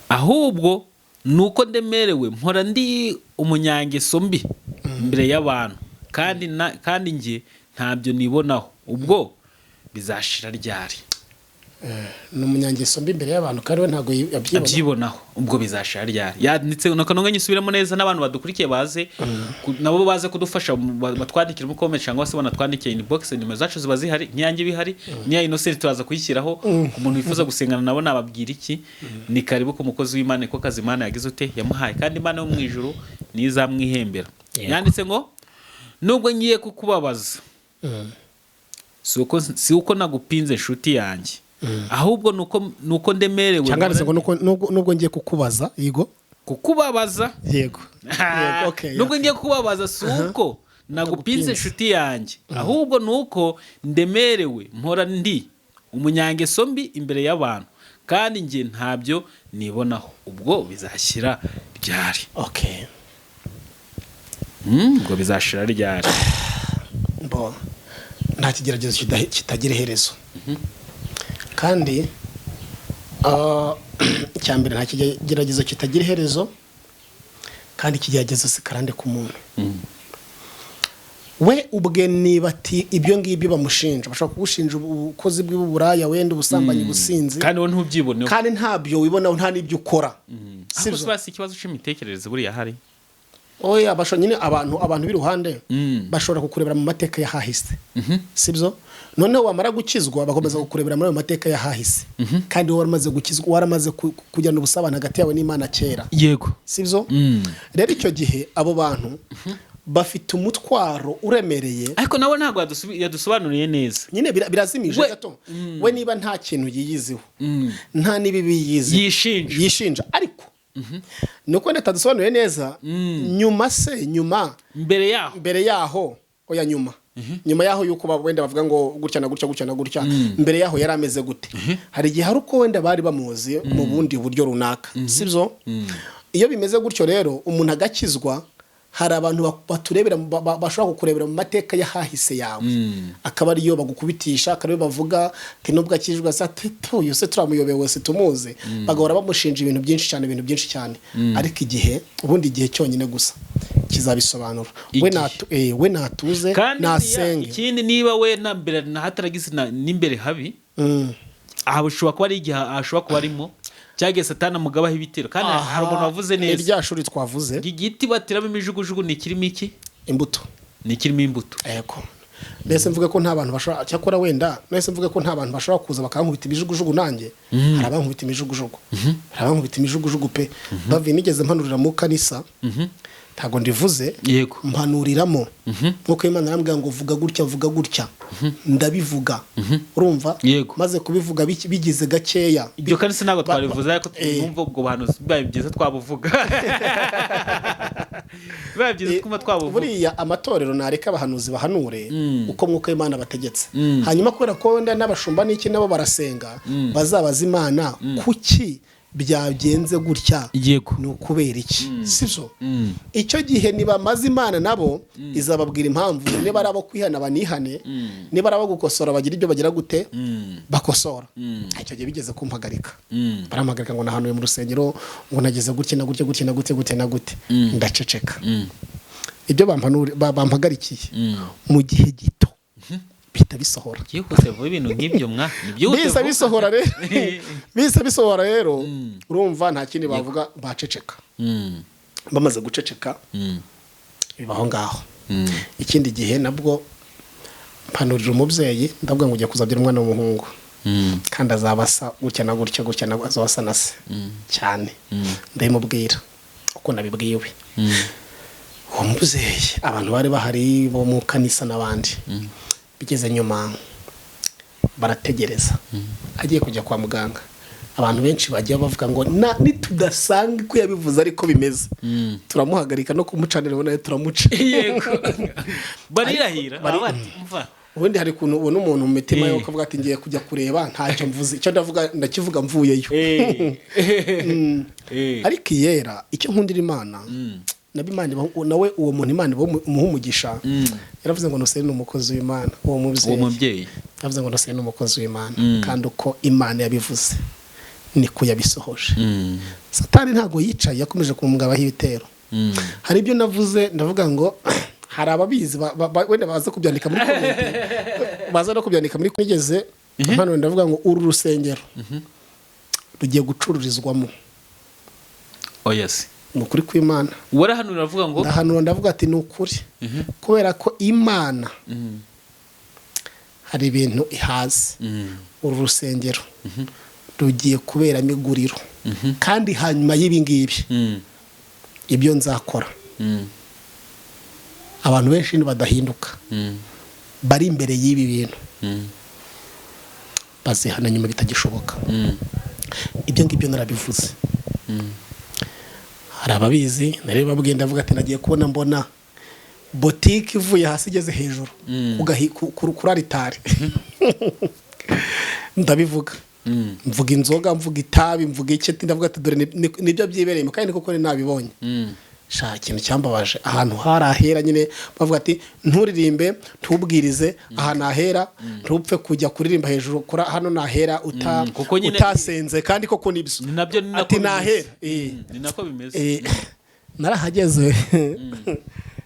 ahubwo nuko ndemerewe mpora ndi umunyangeso mbi imbere y'abantu kandi nge ntabyo nibonaho ubwo bizashira ryari n'umunyangeso mbi imbere y'abantu kandi we ntago abyibonaho ubwo bizashira ryari yanditse nakanonga nyisubiramo neza n'abantu badukurikiye baze nabo baze kudufasha batwandikira mu comment cyangwa se banatwandikiye inbox nimero zacu ziba zihari nyange bihari niya Innocent turaza kuyishyiraho umuntu wifuza gusengana nabo nababwira iki ni karibu ku mukozi w'Imana ko kazi Imana yagize ute yamuhaye kandi Imana yo mu ijuru nizamwihembera yanditse ngo nubwo ngiye kukubabaza si uko nagupinze inshuti yanjye ahubwo nuko ndemerewe cyangwa ngo nubwo ngiye kukubaza yego kukubabaza yego nubwo ngiye kukubabaza si uko nagupinze inshuti yanjye ahubwo nuko ndemerewe mpora ndi umunyangeso mbi imbere y'abantu kandi njye ntabyo nibonaho ubwo bizashyira ryari ubwo bizashira ryari nta kigeragezo kitagira iherezo kandi icya mbere nta kigeragezo kitagira iherezo kandi ikigeragezo sikarande ku muntu we ubwe niba ati ibyo ngibyo bamushinja bashobora kugushinja ubukozi bw'uburaya wenda ubusambanyi businzi kandi wowe ntubyiboneho kandi ntabyo wibonaho nta n'ibyo ukora ahubwo si ikibazo cy'imitekerereze buriya hari oya bashobora nyine abantu b'iruhande bashobora kukurebera mu mateka y'ahahise sibyo noneho wamara gukizwa bakomeza kukurebera muri ayo mateka y'ahahise kandi wowe waramaze gukizwa waramaze kujyana ubusabane hagati yawe n'Imana kera yego sibyo rero icyo gihe abo bantu bafite umutwaro uremereye ariko nawe ntabwo yadusobanuriye neza nyine birazimije gato we niba nta kintu yiyiziho nta n'ibibi yiyiziho yishinja ariko nuko natadusobanuriye neza nyuma mbere yaho oya nyuma yaho yuko wenda bavuga ngo gutya na gutya mbere yaho yari ameze gute hari igihe hari uko wenda bari bamuzi mu bundi buryo runaka sibyo iyo bimeze gutyo rero umuntu agakizwa hari abantu baturebera bashobora kukurebera mu mateka y'ahahise yawe akaba ariyo bagukubitisha akariyo bavuga ati nubwo akijwe tuyo se turamuyobewe se tumuze bagahora bamushinja ibintu byinshi cyane ariko ubundi igihe cyonyine gusa kizabisobanura we natuze nasenge ikindi niba we nambere nahataragize n'imbere habi aha bushobora kuba ari igihe ashobora kuba arimo cyangwa satana mugabaho ibitero kandi hari umuntu wavuze neza irya shuri twavuze igiti bateramo imijugujugu ni kirimo iki imbuto ni kirimo imbuto yego nese mvuge ko nta bantu bashobora cyakora wenda nese mvuge ko nta bantu bashobora kuza bakankubita imijugujugu nanjye hari abankubita imijugujugu pe bavi nigeze mpanurira mu kanisa ntago ndivuze mpanuriramo nkuko Imana yarambwira ngo vuga gutya ndabivuga urumva maze kubivuga bigize gakeya ibyo kandi sinago twarivuze ariko numva ubwo bantu bibaye byiza twabuvuga bibaye byiza kuma twabuvuga buriya amatorero nareka abahanuzi bahanure uko mwuko Imana bategetse hanyuma kubera ko wenda n'abashumba n'iki nabo barasenga bazabaza Imana kuki byagenze gutya ni ukubera iki sibyo icyo gihe nibamaze Imana nabo izababwira impamvu niba ari abo kwihana banihane niba ari abo gukosora bagira ibyo bagira gute bakosora icyo gihe bigeze kumpagarika barampagarika ngo nahanuye mu rusengero ngo nageze gutya na gute ndaceceka ibyo bampagarikiye mu gihe gito bita bisohora cyikose vuba ibintu nk'ibyo mwa bisa bisohora rero urumva nta kindi bavuga baceceka bamaze guceceka bibaho ngaho ikindi gihe nabwo mpanurira umubyeyi ndavuga ngo ugiye kuzabyara umwana w'umuhungu kandi azabasa gutya na azabasa na se cyane ndabimubwira uko nabibwiwe uwo mubyeyi abantu bari bahari bo mu kanisa n'abandi bigeze nyuma barategereza agiye kujya kwa muganga abantu benshi bagiye bavuga ngo nitudasanga ko yabivuze ariko bimeze turamuhagarika no kumucanira nayo turamuca yego barirahira mva ubundi hari kuntu ubona umuntu mu mitima yo kuvuga ati ngiye kujya kureba ntacyo mvuze icyo ndakivuga mvuyeyo ariko iyera icyo nkundira Imana nawe uwo muntu Imana umuhumugisha yaravuze ngo Noseri n'umukozi w'Imana uwo mubyeyi yaravuze ngo Noseri n'umukozi w'Imana kandi uko Imana yabivuze niko yabisohoje Satani ntago yicaye yakomeje kumugabaho ibitero hari ibyo navuze ndavuga ngo hari ababizi wenda baza kubyandika muri komite nigeze hano ndavuga ngo uru rusengero rugiye gucururizwamo oyasi ukuri kw'Imana warahanura avuga ngo ndahanura ndavuga ati ni ukuri kubera ko Imana hari ibintu ihaze uru rusengero rugiye kuberamo iguriro kandi hanyuma y'ibi ngibi ibyo nzakora abantu benshi badahinduka bari imbere y'ibi bintu bazihana nyuma bitagishoboka. Ibyo ngibyo narabivuze. Hari ababizi nari babwiye ndavuga ati nagiye kubona mbona botike ivuye hasi igeze hejuru kuri aritari. Ndabivuga mvuga inzoga, mvuga itabi, mvuga iki, ndavuga ati dore nibyo byibereye kandi koko ni nabibonye. Sha ikintu cyambabaje ahantu harahera nyine bavuga ati nturirimbe ntubwirize ahantu ahera ntupfe kujya kuririmba hejuru kora hano nahera utasenze kandi koko nibyo ati nahera ni nako bimeze. Narahageze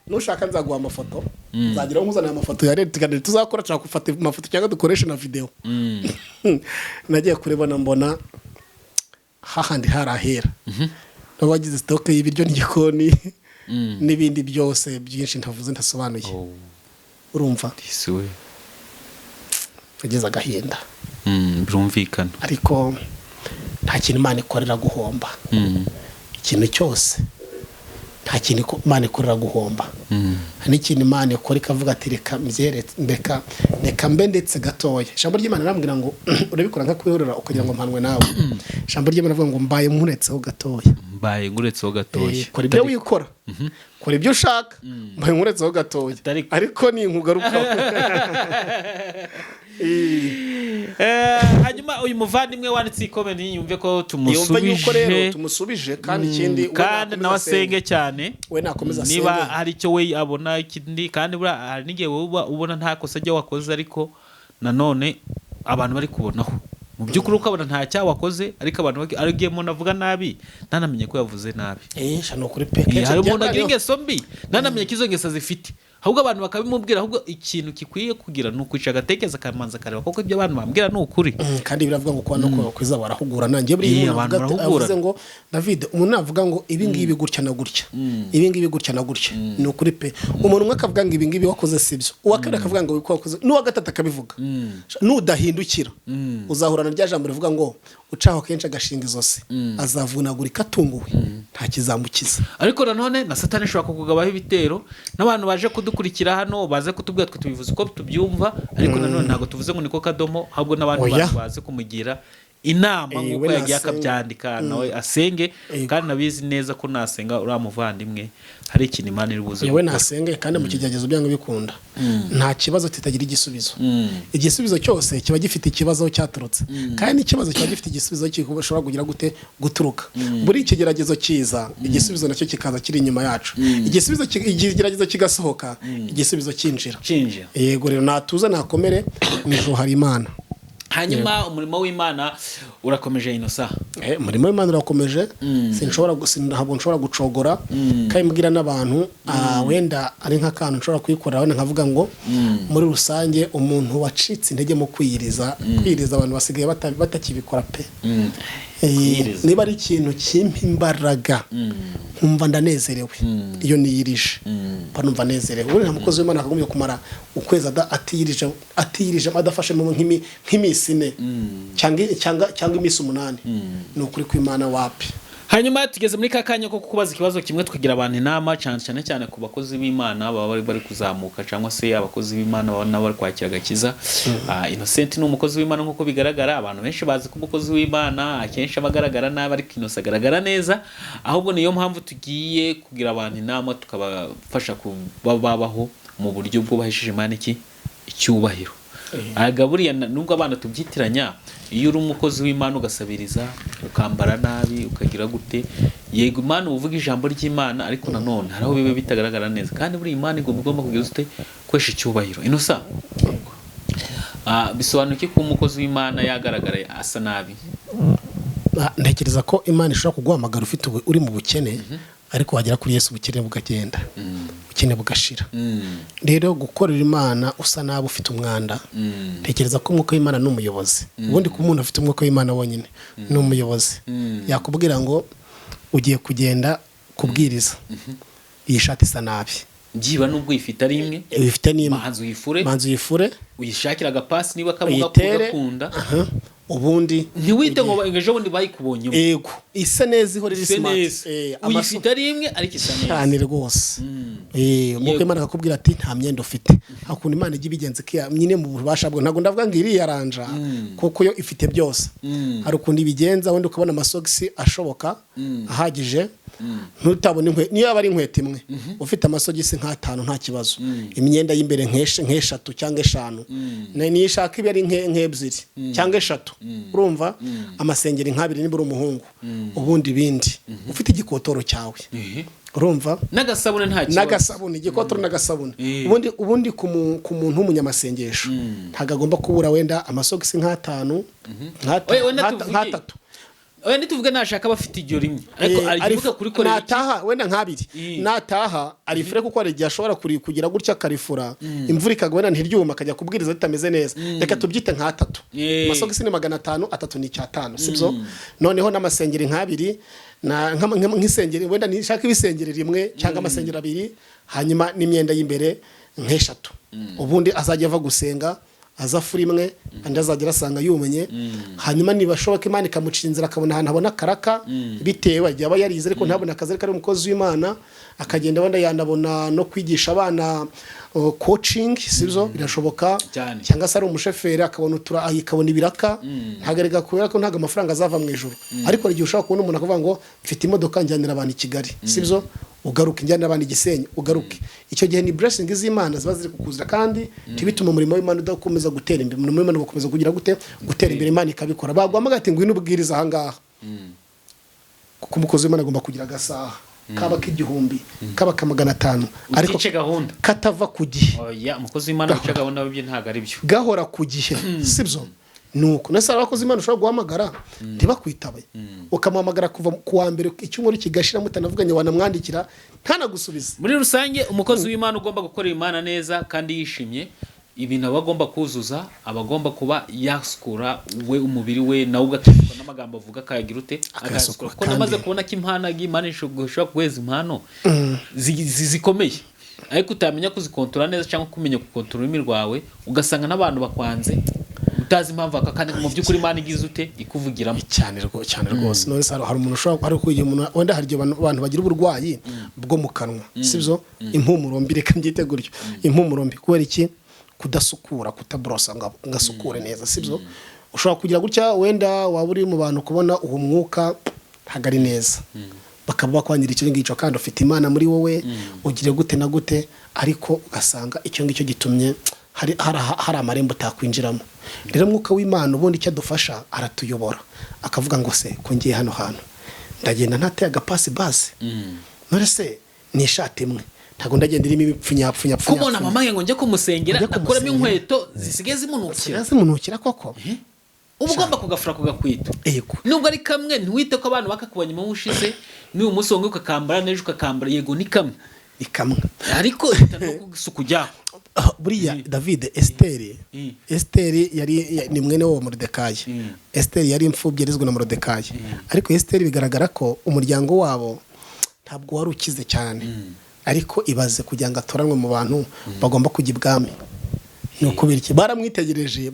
nushaka nzaguha amafoto nzagira nkuzana amafoto ya rero tuzakora cyangwa gufata amafoto cyangwa dukoresha na video. Nagiye kurebana mbona hahandi harahera n'abagize stock y'ibiryo n'igikoni n'ibindi byose byinshi ntavuze ndasobanuye. Urumva isuwe ageze agahinda. Birumvikana ariko nta kintu Imana ikorera guhomba. Ikintu cyose nta kintu Imana ikorera guhomba. Hari ikintu Imana ikora ikavuga ati reka mbe ndetse gatoya. Ijambo ry'Imana namubwira ngo urabikora nka kwihorera ukagira ngo mpanwe nawe. Ijambo ry'Imana avuga ngo mbaye nkuretseho gatoya. Mbaye nguretseho gatoya. Kora ibyo wikora. Kora ibyo ushaka. Mbaye nkuretseho gatoya. Ariko ni nkugarukaho. Hanyuma uyu muvandimwe wanditse comment yumve ko tumusubije kandi ikindi kandi nawasenge cyane we nakomeza asenge niba hari icyo we abona ikindi kandi hari n'igihe ubona nta kosa ajya wakoze ariko nanone abantu bari kubonaho mu by'ukuri ukabona nta cyaha wakoze ariko abantu arigiye umuntu avuga nabi ntanamenye ko yavuze nabi. Shano kuri peke hari umuntu agira ingeso mbi ntanamenye ko izo ngeso zifite ahubwo abantu bakabimubwira ahubwo ikintu gikwiye kugira ni ukwica agatekereza akamanza kareba koko ibyo abantu bambwira ni ukuri. Kandi biravuga ngo kuba no kwiza barahugura nanjye buri abantu avuze ngo David umuntu avuga ngo ibi ngibi gutya na gutya ibi ngibi gutya na gutya ni ukuri pe. Umuntu umwe akavuga ngo ibi ngibi wakoze sibyo uwakare akavuga ngo wakoze n'uwa gatatu akabivuga nudahindukira uzahurana rya jambo rivuga ngo ucaho kenshi agashinga izose azavunagurika atunguwe nta kizamukiza. Ariko nanone na Satani ashobora kukugabaho ibitero n'abantu baje kudukurikira hano baze kutubwira twe tubivuze uko tubyumva ariko nanone ntago tuvuze ngo niko kadomo ahubwo n'abantu baze kumugira inama nk'uko yagiye akabyandika nawe asenge kandi nabizi neza ko nasenga uri amuvandimwe hari ikintu Imana iri buze. Yewe nasenge kandi mu kigeragezo byanga bikunda nta kibazo kitagira igisubizo. Igisubizo cyose kiba gifite ikibazo cyaturutse kandi ikibazo kiba gifite igisubizo kishobora kugira gute guturuka. Buri ikigeragezo kiza igisubizo nacyo kikaza kiri inyuma yacu. Igisubizo ikigeragezo kigasohoka igisubizo kinjira. Yego rero natuza nakomere niho hari Imana. Hanyuma umurimo w'Imana urakomeje Innocent. Umurimo w'Imana urakomeje ntabwo nshobora gucogora kandi mbwira n'abantu wenda ari nk'akantu nshobora kuyikorera wenda nkavuga ngo muri rusange umuntu wacitse intege mu kwiyiriza abantu basigaye batakibikora pe. Niba ari ikintu kimpimbaraga nkumva ndanezerewe iyo niyirije numva nezerewe. Uri umukozi w'Imana akagumye kumara ukwezi atiyirije adafashe mu nk'imisi 4 cyangwa imisi 8 ni ukuri kw'Imana wapi. Hanyuma tugeze muri kakanya ko kubaza ikibazo kimwe tukagira abantu inama cyane ku bakozi b'Imana baba bari kuzamuka cyangwa se abakozi b'Imana baba bari kwakira agakiza. Innocent ni umukozi w'Imana nkuko bigaragara abantu benshi bazi ko umukozi w'Imana akenshi abagaragara nabi ariko Innocent agaragara neza ahubwo niyo mpamvu tugiye kugira abantu inama tukabafasha kubabaho mu buryo bwo bahesheje Imana icyubahiro. Agaburiya nubwo abana tubyitiranya iyo uri umukozi w'Imana ugasabiriza ukambara nabi ukagira gute yego Imana uvuga ijambo ry'Imana ariko nanone haraho bibe bitagaragara neza kandi buri Imana igomba kugira ute kwesha icyubahiro. Innocent bisobanuye ko umukozi w'Imana yagaragara asa nabi. Ntekereza ko Imana ishobora kuguhamagara ufite uri mu bukene ariko wagera kuri Yesu bukene bugagenda bukene bugashira. Rero gukorera Imana usa nabi ufite umwanda ntekereza ko umwuka w'Imana n'umuyobozi ubundi ku muntu afite umwuka w'Imana wonyine n'umuyobozi yakubwira ngo ugiye kugenda kubwiriza iyi shati isa nabi ngiba nubwo ifite ari imwe ifite n'imwe manzu yifure uyishakira agapasi niba kamuga kugakunda ubundi ntiwite ngo ejo bundi bayikubonyemo yego isa neza ihora iri smart uyifite ari imwe ariko isa neza cyane rwose umwuka Imana akakubwira ati nta myenda ufite hakunda Imana ijya ibigenza nyine mu bubasha bwo ntabwo ndavuga ngo iriya ranja kuko yo ifite byose hari ukundi ibigenza wenda ukabona amasogisi ashoboka ahagije ntutabone niyo yaba ari inkweto imwe ufite amasogisi nk'atanu nta kibazo imyenda y'imbere nk'eshatu cyangwa eshanu niyo ishaka ibe ari nk'ebyiri cyangwa eshatu urumva amasengeri nk'abiri niba uri umuhungu ubundi bindi ufite igikotoro cyawe urumva n'agasabune nta kibazo n'agasabune igikotoro n'agasabune ubundi ku muntu w'umunyamasengesho ntabwo agomba kubura wenda amasogisi nk'atanu nk'atatu oya nituvuge nashaka bafite iryo rimwe ariko arivuga kuri kore nataha wenda nk'abiri nataha arifure kuko ari igihe ashobora kugira gutya karifura imvura ikagwa wenda ntiryuma akajya kubwiriza bitameze neza reka tubyite nk'atatu amasogisi ni 500 atatu ni 500 sibyo noneho n'amasengeri nk'abiri nk'isengeri wenda nishaka ibisengeri rimwe cyangwa amasengeri abiri hanyuma n'imyenda y'imbere nk'eshatu ubundi azajya ava gusenga azafura imwe kandi azagera asanga yumenye hanyuma nibashoboka Imana ikamucira inzira akabona ahantu abona karaka bitewe yaba yarize ariko ntabona akazi ari umukozi w'Imana akagenda wenda yanabona no kwigisha abana coaching sibyo birashoboka cyangwa se ari umusheferi akabona akabona ibiraka ntagarega kubera ko ntago amafaranga azava mu ijuru ariko igihe ushaka kubona umuntu akavuga ngo mfite imodoka njyanira abantu i Kigali sibyo ugaruke njyana abandi Gisenyi ugaruke icyo gihe ni blessing z'Imana ziba ziri kukuzira kandi tibituma umurimo w'Imana udakomeza gutera imbere umurimo w'Imana ugakomeza kugira gutera imbere Imana ikabikora bagwama gati ngwino ubwiriza ahangaha kuko umukozi w'Imana agomba kugira agasaha kaba k'igihumbi kaba ka 500 ariko katava ku gihe oya umukozi w'Imana uca gahunda w'ibyo ntago ari byo gahora ku gihe sibyo nuko nese abakozi Imana ushobora guhamagara ntibakwitabe ukamuhamagara kuva ku wa mbere icyumweru kigashira mutanavuganye wanamwandikira ntanagusubiza muri rusange umukozi w'Imana ugomba gukorera Imana neza kandi yishimye ibintu abagomba kuzuza abagomba kuba yasukura we umubiri we nawe ugateka n'amagambo avuga kayagira ute agasukura ko namaze kubona ko impano y'Imana ishobora kuweza impano zikomeye ariko utamenya kuzikontrola neza cyangwa kumenya kukontrola ururimi rwawe ugasanga n'abantu bakwanze utazi impamvu akakane mu by'ukuri Imana igize ute ikuvugiramo cyane rwose none hari umuntu ushobora ari kugira umuntu wenda hari abantu bagira uburwayi bwo mu kanwa sibyo impumuro mbi reka mbyite gutyo impumuro mbi kubera iki kudasukura kutabrosa ngasukure neza sibyo ushobora kugira gutya wenda waba uri mu bantu kubona uwo mwuka hagari neza bakaba bakwanyira icyo ngicyo kandi ufite Imana muri wowe ugire gute na gute ariko ugasanga icyo ngicyo gitumye hari amarembo utakwinjiramo rero mwuka w'Imana ubundi icyo adufasha aratuyobora akavuga ngo se ko ngiye hano hantu ndagenda ntateye agapasi base none se ni ishati imwe ntago ndagenda irimo ibipfunyapfunya kubona mama ngo njye kumusengera akoramo inkweto zisigaye zimunukira koko uba ugomba kugafura kugakwita nubwo ari kamwe ntiwite ko abantu bakakubonye mu ushize ni umunsi wongeye ukakambara n'ejo ukakambara yego ni kamwe ariko isuku jyaho buriya David Esteri yari ni mwene wo Moridekayi Esteri yari imfubyi yarizwe na Moridekayi ariko Esteri bigaragara ko umuryango wabo ntabwo wari ukize cyane ariko ibaze kugira ngo atoranwe mu bantu bagomba kujya ibwami no kubiriki baramwitegereje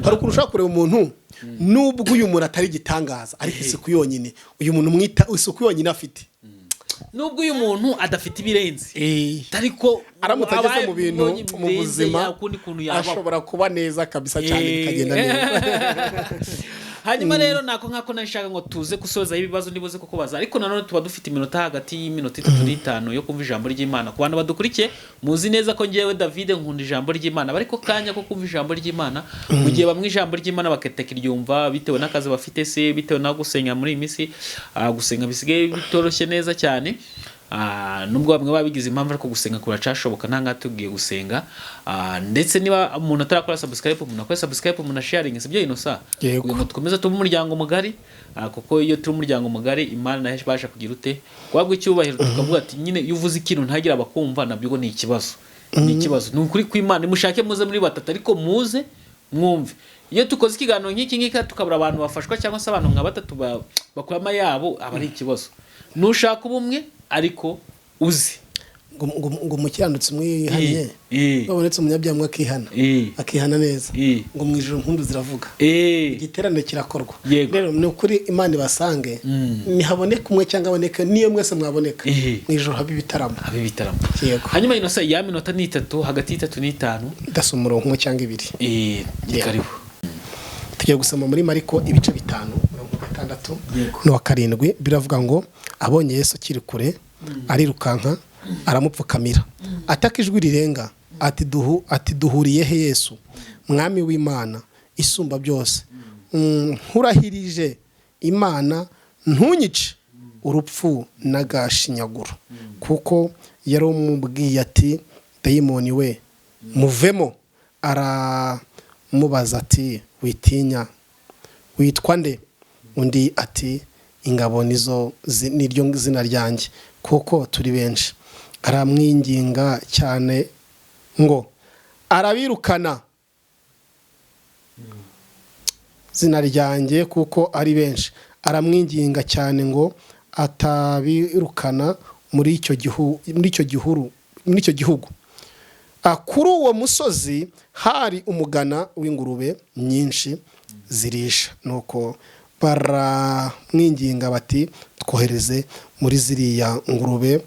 hari ukuntu ushaka kureba umuntu nubwo uyu muntu atari gitangaza ariko isuku yonyine uyu muntu mwita isuku yonyine afite nubwo uyu muntu adafite ibirenze ariko aramutageze mu bintu mu buzima ashobora kuba neza kabisa cyane bikagenda neza hanyuma rero nako nashaka ngo tuze gusoza ibibazo nibuze kukubaza ariko nanone tuba dufite iminota hagati y'iminota 3 n'itanu yo kumva ijambo ry'Imana ku bantu badukurikiye muzi neza ko ngiyewe David nkunda ijambo ry'Imana bariko kanya ko kumva ijambo ry'Imana mu gihe bamwe ijambo ry'Imana bakateka iryumva bitewe n'akazi bafite se bitewe no gusenga muri iyi minsi gusenga bisigaye bitoroshye neza cyane nubwo bamwe babigize impamvu ariko gusenga kuracashoboka ntanga tugiye gusenga ndetse niba umuntu atarakora subscribe umuntu akora subscribe umuntu sharing sibyo inosa uyu tukomeza tuba umuryango mugari kuko iyo turi umuryango mugari Imana nayo basha kugira ute kwabwo icyubahiro tukavuga ati nyine yuvuze ikintu ntagira abakumva nabyo ni ikibazo ni ukuri kw'Imana mushake muze muri batatu ariko muze mwumve iyo tukoze ikiganiro nk'iki tukabura abantu bafashwa cyangwa se abantu nka batatu bakwama yabo aba ari ikibazo nushaka ubumwe ariko uzi ngo umukiranutsi mwihanye babonetse umunyabyaha akihana neza ngo mu ijuru impundu ziravuga igiterane kirakorwa rero ni ukuri Imana ibasange nihaboneka umwe cyangwa aboneka niyo mwese mwaboneka mu ijuru habe ibitaramo yego hanyuma inosa ya minota ni 3 hagati y'3 n'5 dasa umurongo umwe cyangwa 2 karibu tugiye gusoma muri Mariko ibice 5 6 no 7 biravuga ngo abonye Yesu kiri kure arirukanka aramupfukamira ataka ijwi rirenga ati duhuriye he Yesu mwami w'Imana isumba byose nkurahirije Imana ntunyice urupfu n'agashinyaguro kuko yarumubwiye ati dayimoni we muvemo aramubaza ati witinya witwa nde undi ati ingabo nizo niryo zina ryanjye kuko turi benshi aramwinginga cyane ngo arabirukana zina ryanjye kuko ari benshi aramwinginga cyane ngo atabirukana muri icyo gihugu kuri uwo musozi hari umugana w'ingurube nyinshi zirisha nuko baramwinginga bati twohereze muri ziriya ngurube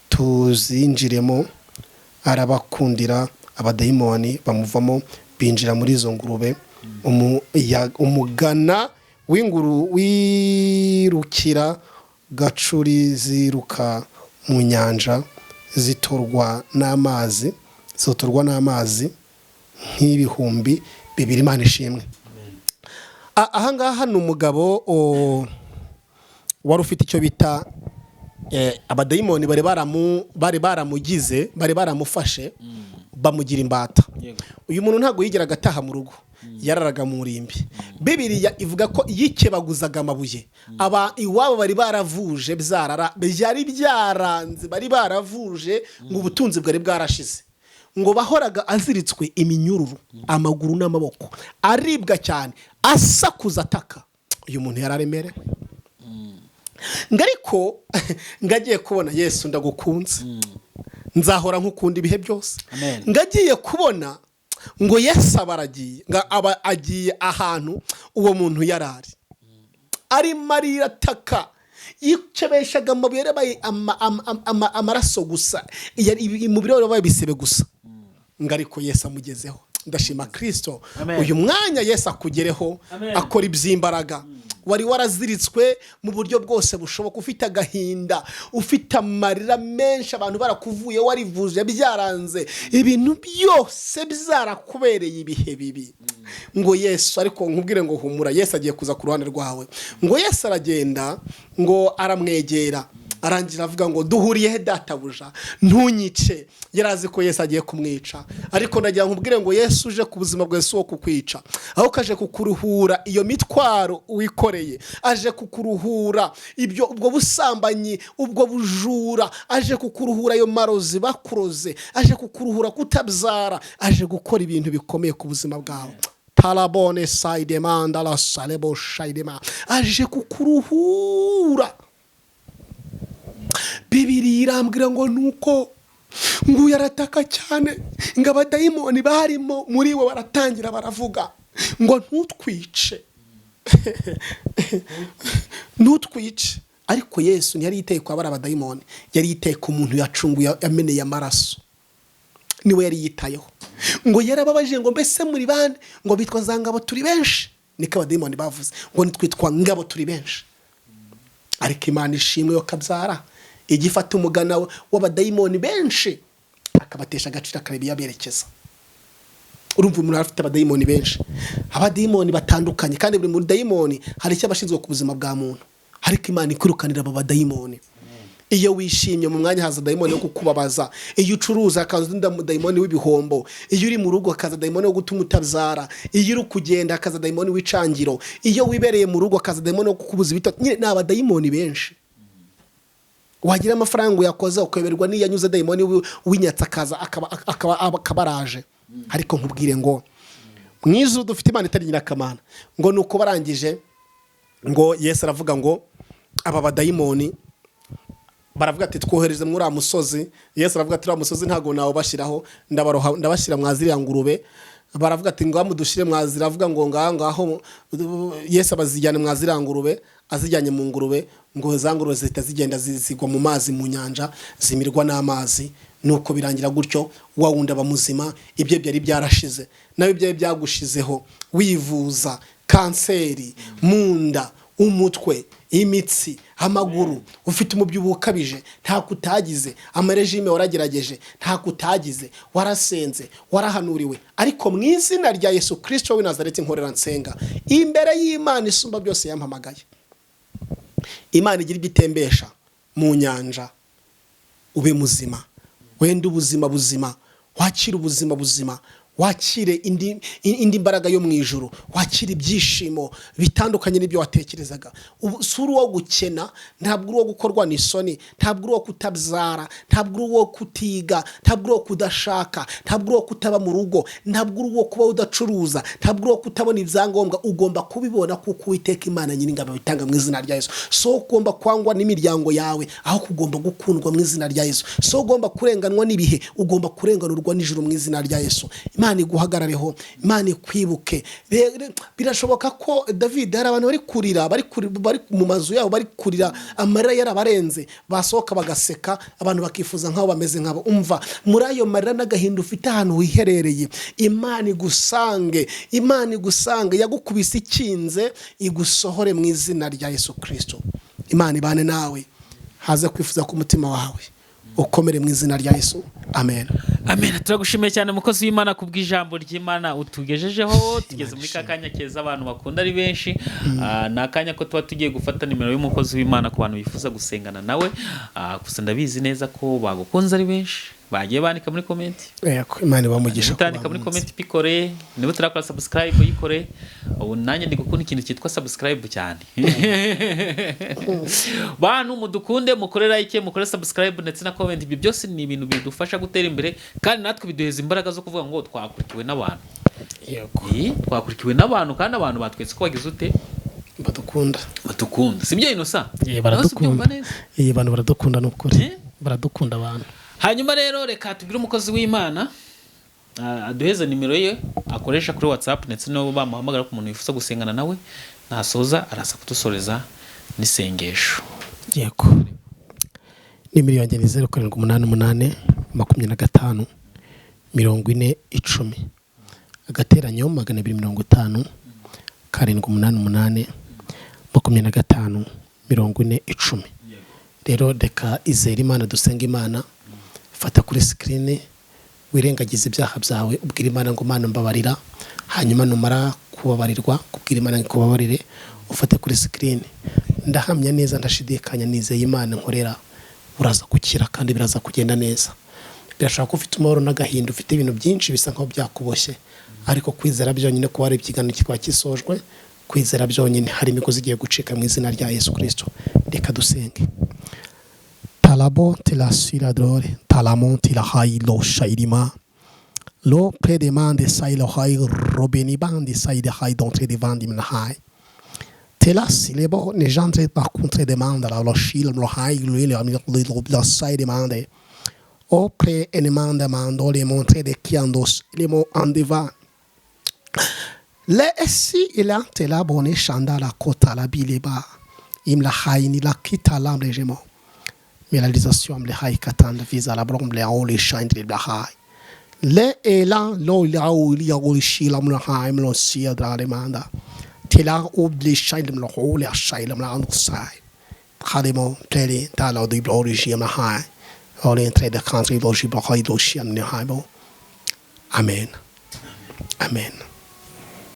tuzinjiremo arabakundira abadayimoni bamuvamo binjira muri izo ngurube umugana w'inguru wirukira gacuri ziruka mu nyanja zitorwa n'amazi nk'ibihumbi 2 Imana ishimwe ahangaha ni umugabo wari ufite icyo bita abadayimoni bari baramufashe bamugira imbata uyu muntu ntabwo yigeraga ataha mu rugo yararaga mu rimbi Bibiliya ivuga ko yikebaguzaga amabuye iwabo bari baravuje byari byaranze bari baravuje ngo ubutunzi bwari bwarashize ngo bahoraga aziritswe iminyururu amaguru n'amaboko aribwa cyane asakuza ataka uyu muntu yararemerewe ngariko ngagiye kubona Yesu ndagukunze nzahora nkukunda ibihe byose ngagiye kubona ngo Yesu abaragiye agiye ahantu uwo muntu yarari ari marira taka yicebeshaga amabuye yarabaye amaraso gusa umubiri we wabaye bisebe gusa ngariko Yesu amugezeho ndashima Kristo uyu mwanya Yesu akugereho akora ibyimbaraga wari waraziritswe mu buryo bwose bushoboka ufite agahinda ufite amarira menshi abantu barakuvuye warivuje byaranze ibintu byose byarakubereye ibihe bibi ngo Yesu ariko nkubwire ngo humura Yesu agiye kuza ku ruhande rwawe ngo Yesu aragenda ngo aramwegera arangira avuga ngo duhuriye he databuja ntunyice yarazi ko Yesu agiye kumwica ariko nagira nkubwire ngo Yesu uje ku buzima bwawe so kukwica aho kaje kukuruhura iyo mitwaro wikoreye aje kukuruhura ubwo busambanyi ubwo bujura aje kukuruhura iyo marozi bakuroze aje kukuruhura kutabyara aje gukora ibintu bikomeye ku buzima bwawe talabone side mandala salebo shaidema aje kukuruhura Bibiliya irambwira ngo nuko ngo yarataka cyane ngo abadayimoni barimo muri we baratangira baravuga ngo ntutwice ariko Yesu ntiyari yiteye kwa abadayimoni yari yiteye ku muntu yacunguye yameneye amaraso niwe yari yitayeho ngo yarababaje ngo mbese muri bande ngo bitwa za ngabo turi benshi niko abadayimoni bavuze ngo nitwitwa ngabo turi benshi ariko Imana ishimwe yo kabyara igifata umugana w'abadayimoni benshi akabatesha agaciro akarebi yaberekeza urumva umuntu afite abadayimoni benshi abadayimoni batandukanye kandi buri muri dayimoni hari icyo abashinzwe ku buzima bwa muntu ariko Imana ikwirukanira aba badayimoni iyo wishimye mu mwanya haza dayimoni yo kukubabaza iyo ucuruza akaza dayimoni w'ibihombo iyo uri mu rugo akaza dayimoni wo gutuma utabyara iyo uri kugenda akaza dayimoni w'icangiro iyo wibereye mu rugo akaza dayimoni wo kukubuza ibitotsi nyine ni abadayimoni benshi wagira amafaranga uyakoze ukayoberwa n'iyanyuze dayimoni w'inyatsa akaza akabaraje ariko nkubwire ngo mwizu dufite Imana itari nyirakamana ngo nuko barangije ngo Yesu aravuga ngo aba badayimoni baravuga ati twohereze muri uriya musozi. Yesu aravuga ati uriya musozi ntabwo nawe bashyiraho, ndabashyira mwa ziriya ngurube. Baravuga ati ngo mudushyire mwa ziriya, avuga ngo ngaho Yesu abazijyane mwa ziriya ngurube, azijyanye mu ngurube, ngo za ngurube zihita zigenda zigwa mu mazi mu nyanja, zimirwa n'amazi. Nuko birangira gutyo, wa wundi aba muzima, ibyo byari byarashize, nawe byari byagushizeho, wivuza kanseri, mu nda, umutwe, imitsi, amaguru, ufite umubyibuho ukabije, nta kutagize, amarejime waragerageje, nta kutagize, warasenze, warahanuriwe, ariko mu izina rya Yesu Kristo w'i Nazareti nkorera nsenga, imbere y'Imana isumba byose yampamagaye. Imana igira ibitembesha mu nyanja, ube muzima, wende ubuzima buzima, wakira ubuzima buzima, wakire indi mbaraga yo mu ijuru, wakire ibyishimo bitandukanye n'ibyo watekerezaga. Usura uwo gukena, ntabwo uri uwo gukorwa n'isoni, ntabwo uri uwo kutabyara, ntabwo uri uwo kutiga, ntabwo uri uwo kudashaka, ntabwo uri uwo kutaba mu rugo, ntabwo uri uwo kuba udacuruza, ntabwo uri uwo kutabona ibyangombwa. Ugomba kubibona kuko Uwiteka Imana Nyiringabo bitanga mu izina rya Yesu. So ugomba kwangwa n'imiryango yawe, aho kugomba gukundwa mu izina rya Yesu. So ugomba kurenganwa n'ibihe, ugomba kurenganurwa n'ijuru mu izina rya Yesu. Imana iguhagarareho, Imana ikwibuke. Birashoboka ko David hari abantu bari kurira, bari mu mazu yabo, bari kurira, amarira yarabarenze, basohoka bagaseka, abantu bakifuza nk'aho bameze nk'abo. Umva, muri ayo marira n'agahinda ufite ahantu wiherereye, Imana igusange, Imana igusange, yagukubise ikinze, igusohore mu izina rya Yesu Kristo. Imana ibane nawe, haze kwifuza ku mutima wawe, ukomere mu izina rya Yesu. Amen. Amen. Turagushimiye cyane mukozi w'Imana kubw'ijambo ry'Imana utugejejeho. Tugeze muri kakanya keza abantu bakunda ari benshi. Nakanya ko tuba tugiye gufata nimero y'umukozi w'Imana ku bantu bifuza gusengana nawe. Gusa ndabizi neza ko bagukunze ari benshi. Bagiye bandika muri comment. Imana ibamugisha. Utandika muri comment pikore, niba turakora subscribe yikore. Ubu nanjye ndi gukunda ikintu cyitwa subscribe cyane. Bantu mudukunde, mukore like, mukore subscribe ndetse na comment. Ibyo byose ni ibintu bidufasha gutera imbere kandi natwe biduheza imbaraga zo kuvuga ngo twakurikiwe n'abantu. Yego. Twakurikiwe n'abantu kandi abantu batwetse ko bagize ute? Badukunda. Sibyo Inosa? Baradukunda. Abantu baradukunda n'ukuri. Baradukunda abantu. Hanyuma rero reka tubwire umukozi w'Imana aduheza nimero ye akoresha kuri WhatsApp ndetse no bamuhamagara ku muntu wifuza gusengana nawe, nasoza arasa kudusoreza n'isengesho. Yego. Nimero yanjye ni 0788 25 40 agateranyo 250 788 25 40. Rero reka izere Imana, dusenga Imana. Fata kuri screen, wirengagize ibyaha byawe, ubwira Imana ngo Mana mbabarira. Hanyuma numara kubabarirwa, kubwira Imana ngo kubabarire, ufate kuri screen. Ndahamya neza, ndashidikanya, nizeye Imana nkorera, uraza gukira kandi biraza kugenda neza. Birashaka ko ufite umuboro n'agahinda, ufite ibintu byinshi bisa nkaho byakuboshye, ariko kwizera byonyine ko wari ikiganiro kikaba kisojwe, kwizera byonyine hari imigozi igiye gucika mu izina rya Yesu Kristo. Reka dusenge. Talabo tela siradore, talamon tela hay lo shairima, lo predemande sai lo hay robeni bandi sai de hay d'entrée de vandi mnahai. Tela silebo ne j'entre par contre demande la lo shil lo hay le sai demande. O pre enemande mando le montre de kiandos le mo andeva. Le essi ila tela bone chanda la kota la bileba. Im la hay ni la kita lambre jemo. Réalisation les high katanda visa la brom les all les shine les high le elan lo la li all shila mla high mlo sia da demanda tela obli shine mlo all les shine mla on side khademo tele ta la di origine ma high all entrée de country lo shi ba high lo shi ne high. Amen. Amen.